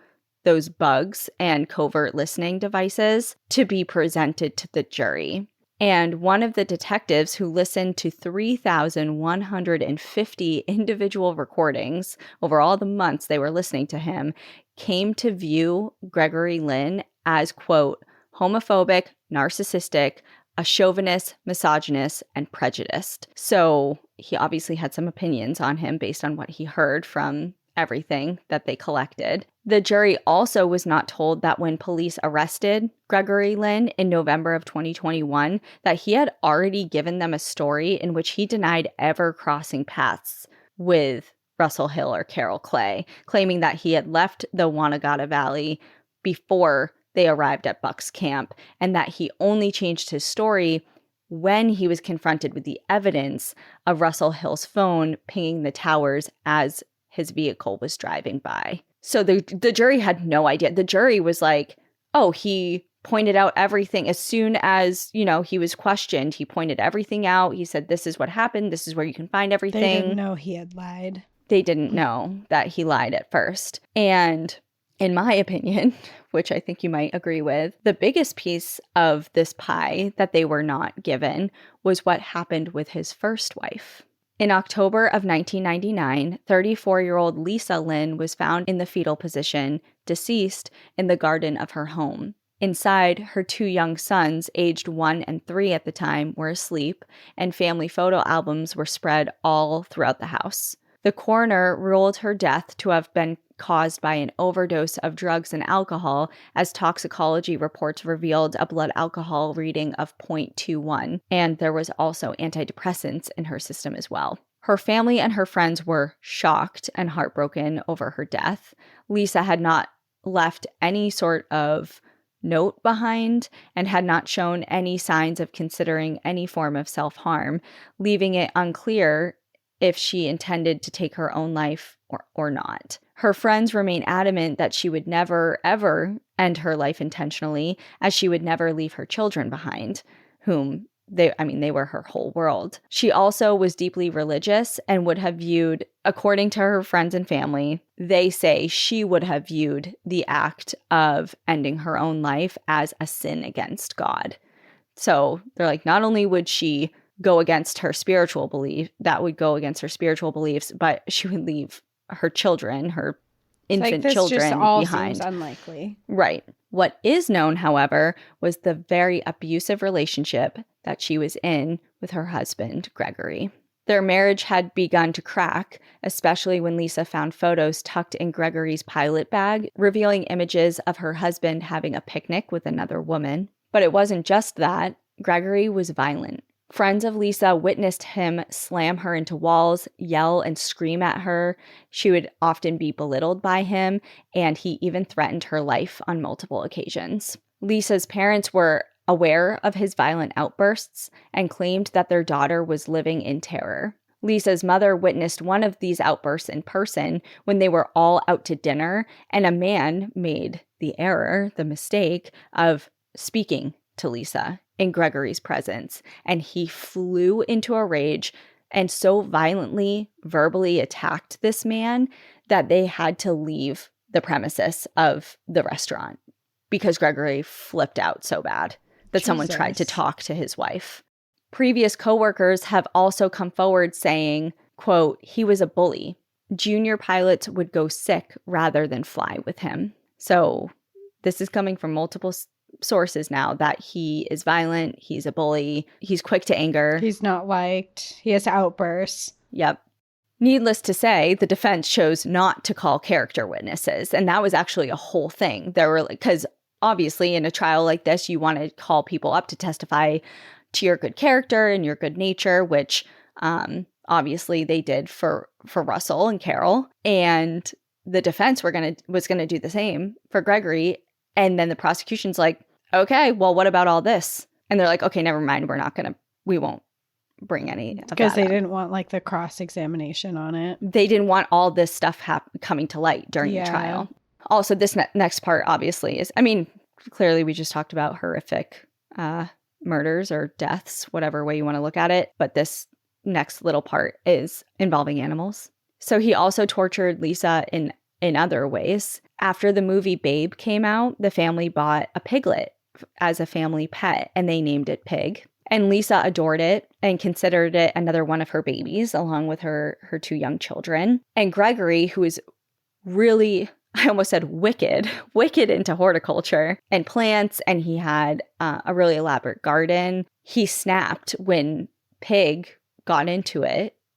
those bugs and covert listening devices, to be presented to the jury. And one of the detectives who listened to 3,150 individual recordings over all the months they were listening to him came to view Gregory Lynn as, quote, homophobic, narcissistic, a chauvinist, misogynist, and prejudiced. So he obviously had some opinions on him based on what he heard from everything that they collected. The jury also was not told that when police arrested Gregory Lynn in November of 2021, that he had already given them a story in which he denied ever crossing paths with Russell Hill or Carol Clay, claiming that he had left the Wanagata Valley before they arrived at Buck's camp, and that he only changed his story when he was confronted with the evidence of Russell Hill's phone pinging the towers as his vehicle was driving by. So the jury had no idea. The jury was like, oh, he pointed out everything. As soon as, he was questioned, he pointed everything out. He said, this is what happened. This is where you can find everything. They didn't know he had lied. They didn't know that he lied at first. And in my opinion, which I think you might agree with, the biggest piece of this pie that they were not given was what happened with his first wife. In October of 1999, 34-year-old Lisa Lynn was found in the fetal position, deceased, in the garden of her home. Inside, her 2 young sons, aged 1 and 3 at the time, were asleep, and family photo albums were spread all throughout the house. The coroner ruled her death to have been caused by an overdose of drugs and alcohol, as toxicology reports revealed a blood alcohol reading of 0.21, and there was also antidepressants in her system as well. Her family and her friends were shocked and heartbroken over her death. Lisa had not left any sort of note behind and had not shown any signs of considering any form of self-harm, leaving it unclear if she intended to take her own life or not. Her friends remain adamant that she would never, ever end her life intentionally, as she would never leave her children behind, whom they were her whole world. She also was deeply religious and would have viewed, according to her friends and family, they say she would have viewed the act of ending her own life as a sin against God. So they're like, not only would she go against her spiritual beliefs, but she would leave her children, her infant children just all behind. Seems unlikely. Right. What is known, however, was the very abusive relationship that she was in with her husband, Gregory. Their marriage had begun to crack, especially when Lisa found photos tucked in Gregory's pilot bag, revealing images of her husband having a picnic with another woman. But it wasn't just that. Gregory was violent. Friends of Lisa witnessed him slam her into walls, yell and scream at her. She would often be belittled by him, and he even threatened her life on multiple occasions. Lisa's parents were aware of his violent outbursts and claimed that their daughter was living in terror. Lisa's mother witnessed one of these outbursts in person when they were all out to dinner, and a man made the mistake of speaking to Lisa in Gregory's presence, and he flew into a rage and so violently verbally attacked this man that they had to leave the premises of the restaurant because Gregory flipped out so bad that someone tried to talk to his wife. Previous coworkers have also come forward saying, quote, he was a bully. Junior pilots would go sick rather than fly with him. So this is coming from multiple sources now, that he is violent, he's a bully, he's quick to anger. He's not liked. He has outbursts. Yep. Needless to say, the defense chose not to call character witnesses, and that was actually a whole thing. There were, because obviously in a trial like this, you want to call people up to testify to your good character and your good nature, which obviously they did for Russell and Carol, and the defense was gonna do the same for Gregory. And then the prosecution's like, okay, well, what about all this? And they're like, okay, never mind. We won't bring any of that because they up. didn't want like the cross-examination on it. They didn't want all this stuff coming to light during the trial. Also, this next part obviously is, clearly we just talked about horrific murders or deaths, whatever way you want to look at it. But this next little part is involving animals. So he also tortured Lisa in other ways. After the movie Babe came out, the family bought a piglet as a family pet, and they named it Pig. And Lisa adored it and considered it another one of her babies, along with her 2 young children. And Gregory, who is really, I almost said wicked into horticulture and plants, and he had a really elaborate garden, he snapped when Pig got into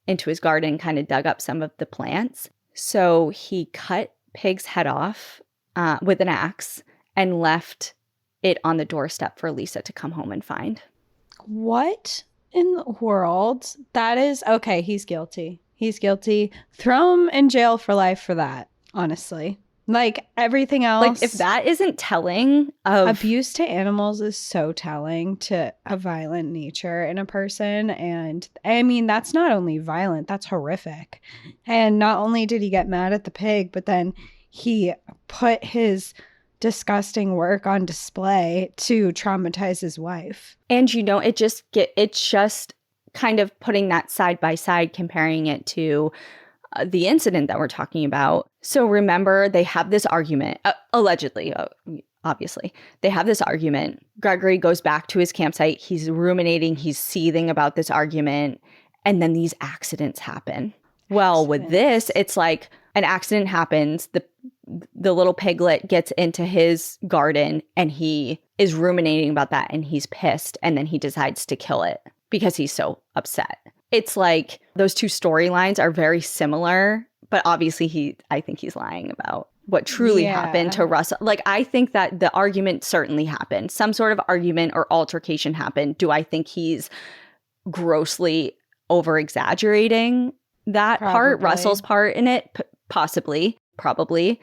his garden, kind of dug up some of the plants. So he cut pig's head off with an axe and left it on the doorstep for Lisa to come home and find. What in the world? That is, okay, he's guilty. He's guilty. Throw him in jail for life for that, honestly. Like everything else. Like if that isn't telling of... Abuse to animals is so telling to a violent nature in a person. And I mean, that's not only violent, that's horrific. And not only did he get mad at the pig, but then he put his disgusting work on display to traumatize his wife. And it's just kind of putting that side by side, comparing it to the incident that we're talking about. So remember, they have this argument, allegedly, obviously. They have this argument. Gregory goes back to his campsite. He's ruminating. He's seething about this argument. And then these accidents happen. Well, with this, it's like an accident happens. The little piglet gets into his garden and he is ruminating about that and he's pissed. And then he decides to kill it because he's so upset. It's like those two storylines are very similar, but obviously I think he's lying about what truly happened to Russell. Like, I think that the argument certainly happened. Some sort of argument or altercation happened. Do I think he's grossly over-exaggerating that part, Russell's part in it? Possibly, probably.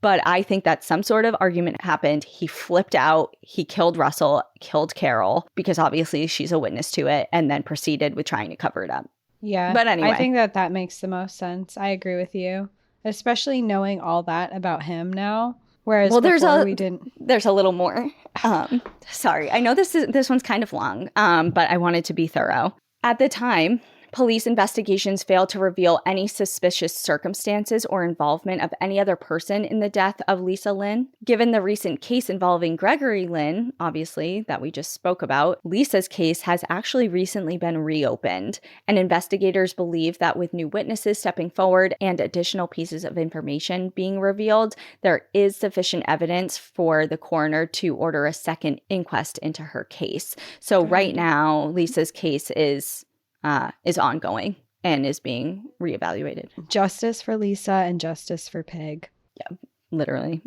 But I think that some sort of argument happened. He flipped out. He killed Russell, killed Carol, because obviously she's a witness to it, and then proceeded with trying to cover it up. Yeah. But anyway. I think that makes the most sense. I agree with you, especially knowing all that about him now. Whereas we didn't. There's a little more. Sorry. I know this one's kind of long, but I wanted to be thorough. At the time, police investigations failed to reveal any suspicious circumstances or involvement of any other person in the death of Lisa Lynn. Given the recent case involving Gregory Lynn, obviously, that we just spoke about, Lisa's case has actually recently been reopened, and investigators believe that with new witnesses stepping forward and additional pieces of information being revealed, there is sufficient evidence for the coroner to order a second inquest into her case. So right now, Lisa's case is ongoing and is being reevaluated. Justice for Lisa and justice for Pig. Yeah, literally.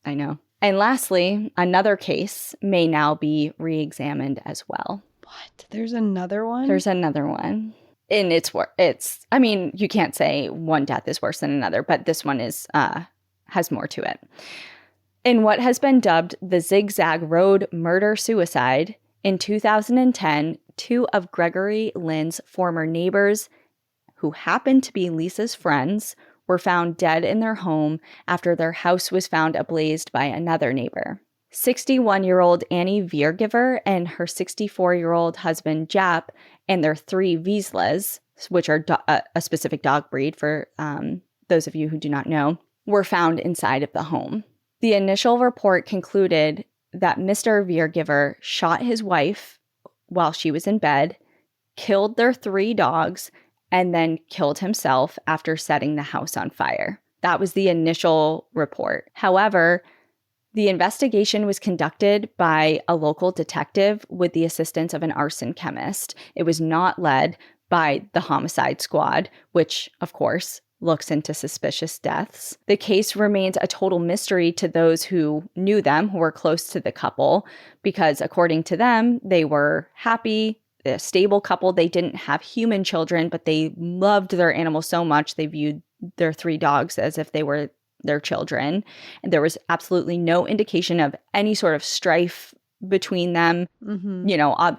I know. And lastly, another case may now be reexamined as well. What? There's another one? There's another one. And it's I mean, you can't say one death is worse than another, but this one has more to it. In what has been dubbed the Zigzag Road murder-suicide, in 2010, two of Gregory Lynn's former neighbors, who happened to be Lisa's friends, were found dead in their home after their house was found ablazed by another neighbor. 61-year-old Annie Viergever and her 64-year-old husband Jap and their 3 Vizslas, which are a specific dog breed for those of you who do not know, were found inside of the home. The initial report concluded that Mr. Viergever shot his wife while she was in bed, killed their 3 dogs, and then killed himself after setting the house on fire. That was the initial report. However, the investigation was conducted by a local detective with the assistance of an arson chemist. It was not led by the homicide squad, which, of course, looks into suspicious deaths. The case remains a total mystery to those who knew them, who were close to the couple, because according to them, they were happy, a stable couple. They didn't have human children, but they loved their animals so much they viewed their 3 dogs as if they were their children. And there was absolutely no indication of any sort of strife between them. Mm-hmm. You know,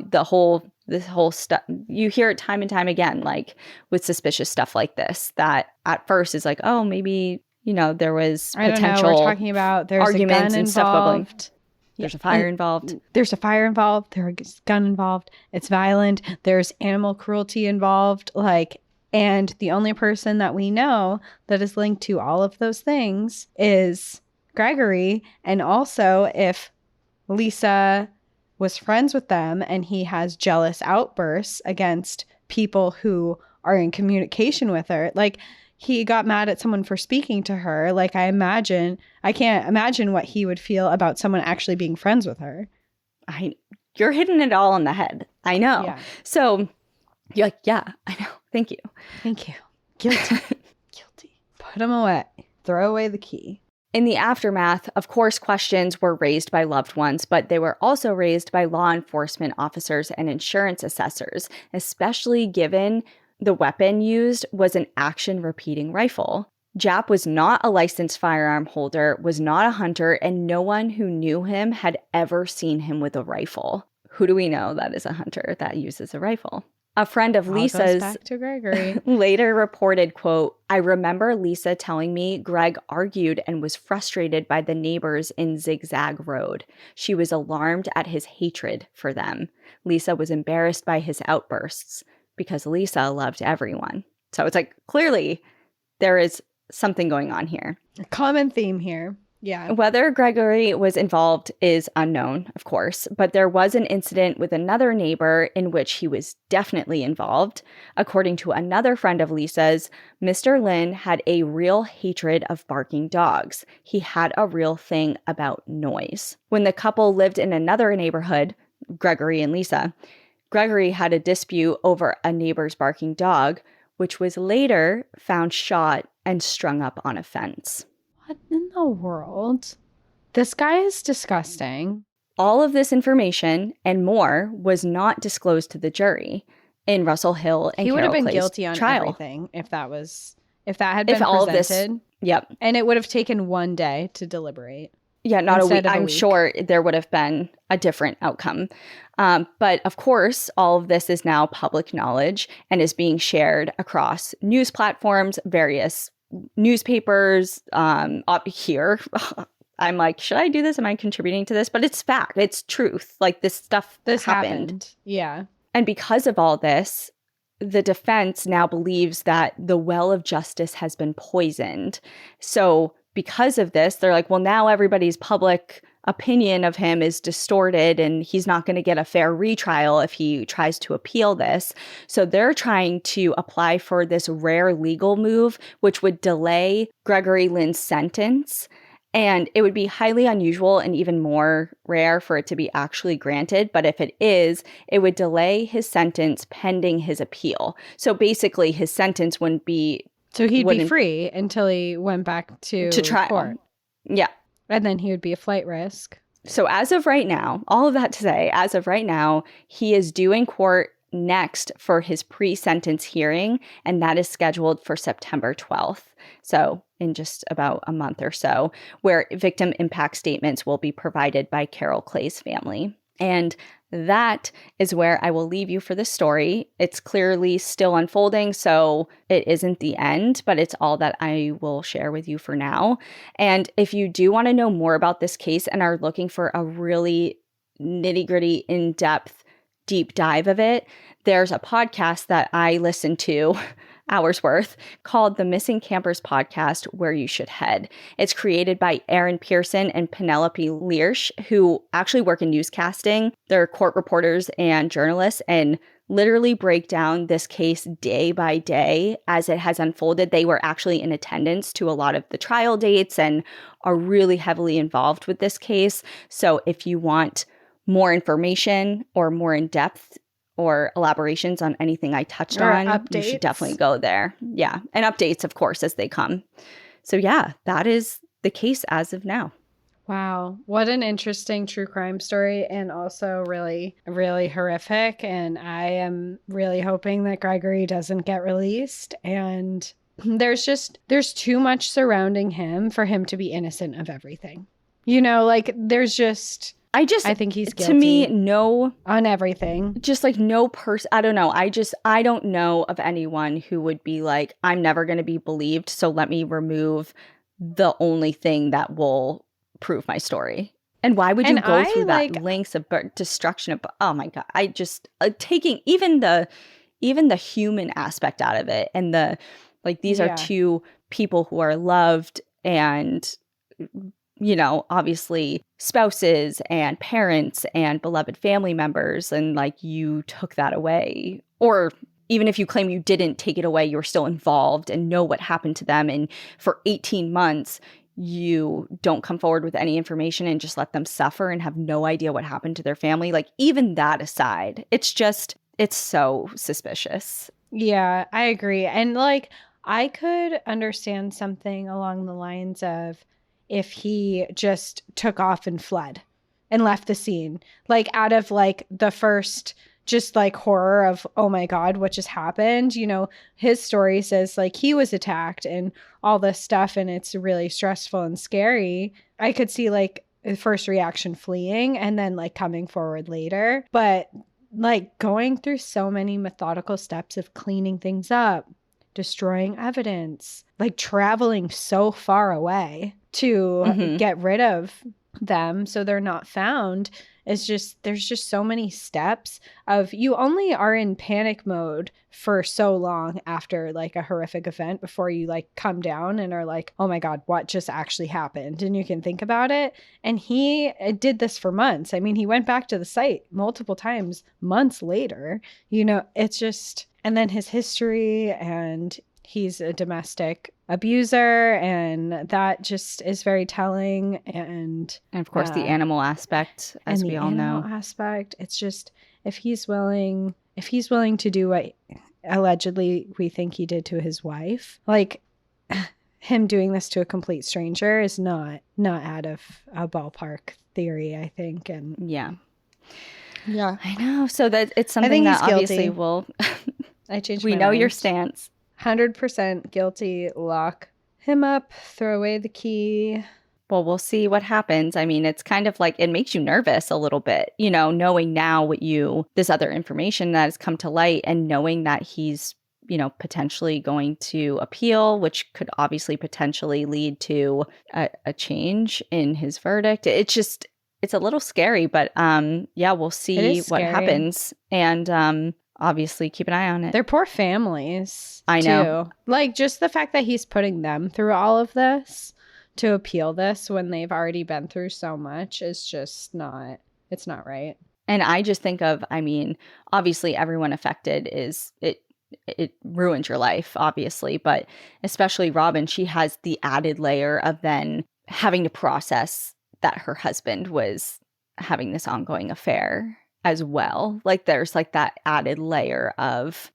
this whole stuff, you hear it time and time again, like with suspicious stuff like this, that at first is like, oh, maybe, you know, there was potential we're talking about there's arguments a gun and stuff involved. There's a fire involved. There's a fire involved. There's a gun involved. It's violent. There's animal cruelty involved. And the only person that we know that is linked to all of those things is Gregory. And also, if Lisa was friends with them and he has jealous outbursts against people who are in communication with her, like he got mad at someone for speaking to her. Like I can't imagine what he would feel about someone actually being friends with her. You're hitting it all on the head. I know. Yeah. So you're like, yeah, I know. Thank you. Thank you. Guilty. Guilty. Put him away. throw away the key. In the aftermath, of course, questions were raised by loved ones, but they were also raised by law enforcement officers and insurance assessors, especially given the weapon used was an action repeating rifle. Japp was not a licensed firearm holder, was not a hunter, and no one who knew him had ever seen him with a rifle. Who do we know that is a hunter that uses a rifle? A friend of Lisa's back to Gregory. later reported, quote, "I remember Lisa telling me Greg argued and was frustrated by the neighbors in Zigzag Road. She was alarmed at his hatred for them. Lisa was embarrassed by his outbursts because Lisa loved everyone." So it's like, clearly there is something going on here. A common theme here. Yeah. Whether Gregory was involved is unknown, of course, but there was an incident with another neighbor in which he was definitely involved. According to another friend of Lisa's, Mr. Lynn had a real hatred of barking dogs. He had a real thing about noise. When the couple lived in another neighborhood, Gregory and Lisa, Gregory had a dispute over a neighbor's barking dog, which was later found shot and strung up on a fence. What in the world? This guy is disgusting. All of this information and more was not disclosed to the jury in Russell Hill and he would Carol have been Clay's guilty on trial. Everything if that had been all presented. Of this, yep. And it would have taken one day to deliberate. Yeah, not a week. I'm week. sure there would have been a different outcome. But of course, all of this is now public knowledge and is being shared across news platforms, various newspapers. Up here, I'm like, should I do this? Am I contributing to this? But it's fact. It's truth. Like this stuff happened. Yeah. And because of all this, the defense now believes that the well of justice has been poisoned. So because of this, they're like, well, now everybody's public opinion of him is distorted and he's not going to get a fair retrial if he tries to appeal this. So they're trying to apply for this rare legal move, which would delay Gregory Lynn's sentence. And it would be highly unusual and even more rare for it to be actually granted. But if it is, it would delay his sentence pending his appeal. So basically his sentence wouldn't be... So he'd be free until he went back to trial. Court. Yeah. And then he would be a flight risk. So as of right now, all of that to say, as of right now, he is due in court next for his pre-sentence hearing, and that is scheduled for September 12th. So in just about a month or so, where victim impact statements will be provided by Carol Clay's family. And that is where I will leave you for this story. It's clearly still unfolding, so it isn't the end, but it's all that I will share with you for now. And if you do want to know more about this case and are looking for a really nitty-gritty, in-depth, deep dive of it, there's a podcast that I listen to hours worth called the Missing Campers Podcast, Where You Should Head. It's created by Aaron Pearson and Penelope Learsh, who actually work in newscasting. They're court reporters and journalists and literally break down this case day by day as it has unfolded. They were actually in attendance to a lot of the trial dates and are really heavily involved with this case. So if you want more information or more in-depth or elaborations on anything I touched on, updates. You should definitely go there. Yeah. And updates, of course, as they come. So yeah, that is the case as of now. Wow. What an interesting true crime story, and also really, really horrific. And I am really hoping that Gregory doesn't get released. And there's too much surrounding him for him to be innocent of everything. You know, like there's just... I think he's guilty. To me, no. On everything. Just like no person, I don't know. I don't know of anyone who would be like, I'm never going to be believed, so let me remove the only thing that will prove my story. And why would you go through that lengths of destruction of, oh my God, I just, taking even the human aspect out of it. And these are two people who are loved and, you know, obviously spouses and parents and beloved family members, and like you took that away. Or even if you claim you didn't take it away, you're still involved and know what happened to them. And for 18 months, you don't come forward with any information and just let them suffer and have no idea what happened to their family. Like even that aside, it's so suspicious. Yeah, I agree. And like, I could understand something along the lines of if he just took off and fled and left the scene, like out of like the first just like horror of, oh my God, what just happened? You know, his story says like he was attacked and all this stuff, and it's really stressful and scary. I could see like the first reaction fleeing and then like coming forward later. But like going through so many methodical steps of cleaning things up, destroying evidence, like traveling so far away to get rid of them so they're not found, is just, there's just so many steps of, you only are in panic mode for so long after like a horrific event before you like come down and are like, oh my God, what just actually happened? And you can think about it. And he did this for months. I mean, he went back to the site multiple times months later, you know, it's just, and then his history, and he's a domestic abuser, and that just is very telling. And of course, the animal aspect, as we all know. Aspect. It's just, if he's willing to do what allegedly we think he did to his wife, like him doing this to a complete stranger is not out of a ballpark theory, I think. And yeah, I know. So that it's something that obviously will. I changed. We know your stance. 100% guilty. Lock him up. Throw away the key. Well, we'll see what happens. I mean, it's kind of like, it makes you nervous a little bit, you know, knowing now this other information that has come to light, and knowing that he's, you know, potentially going to appeal, which could obviously potentially lead to a change in his verdict. It's just, it's a little scary, but yeah, we'll see what happens. And obviously keep an eye on it. Their poor families. I know. Too. Like just the fact that he's putting them through all of this to appeal this when they've already been through so much is just not, it's not right. And I just think of, I mean, obviously everyone affected it ruins your life, obviously, but especially Robin, she has the added layer of then having to process that her husband was having this ongoing affair as well. Like there's like that added layer of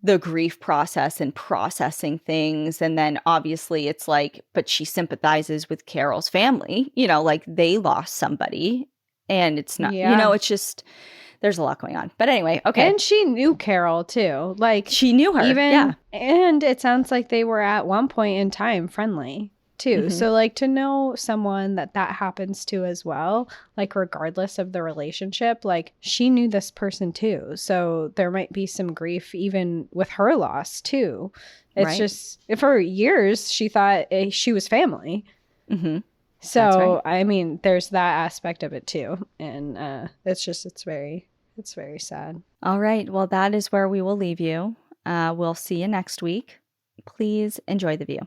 the grief process and processing things. And then obviously it's like, but she sympathizes with Carol's family, you know, like they lost somebody, and it's not, you know, it's just, there's a lot going on. But anyway, okay. And she knew Carol too. Like she knew her. Even, yeah. And it sounds like they were at one point in time friendly too. So like to know someone that happens to as well, like regardless of the relationship, like she knew this person too. So there might be some grief even with her loss too. It's just, for years she thought she was family. So I mean, there's that aspect of it too. And it's just, it's very sad. All right. Well, that is where we will leave you. We'll see you next week. Please enjoy the view.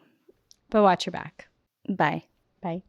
But watch your back. Bye. Bye.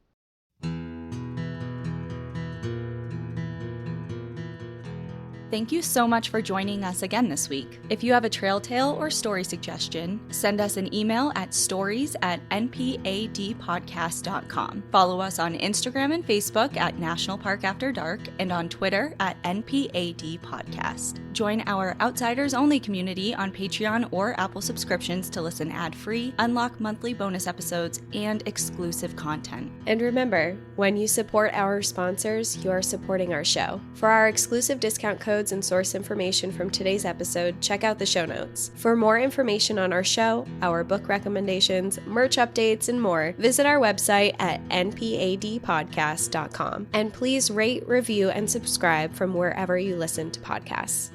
Thank you so much for joining us again this week. If you have a trail tale or story suggestion, send us an email at stories@npadpodcast.com. Follow us on Instagram and Facebook at National Park After Dark, and on Twitter at NPAD Podcast. Join our Outsiders Only community on Patreon or Apple subscriptions to listen ad-free, unlock monthly bonus episodes, and exclusive content. And remember, when you support our sponsors, you are supporting our show. For our exclusive discount codes and source information from today's episode, check out the show notes. For more information on our show, our book recommendations, merch updates, and more, visit our website at npadpodcast.com. And please rate, review, and subscribe from wherever you listen to podcasts.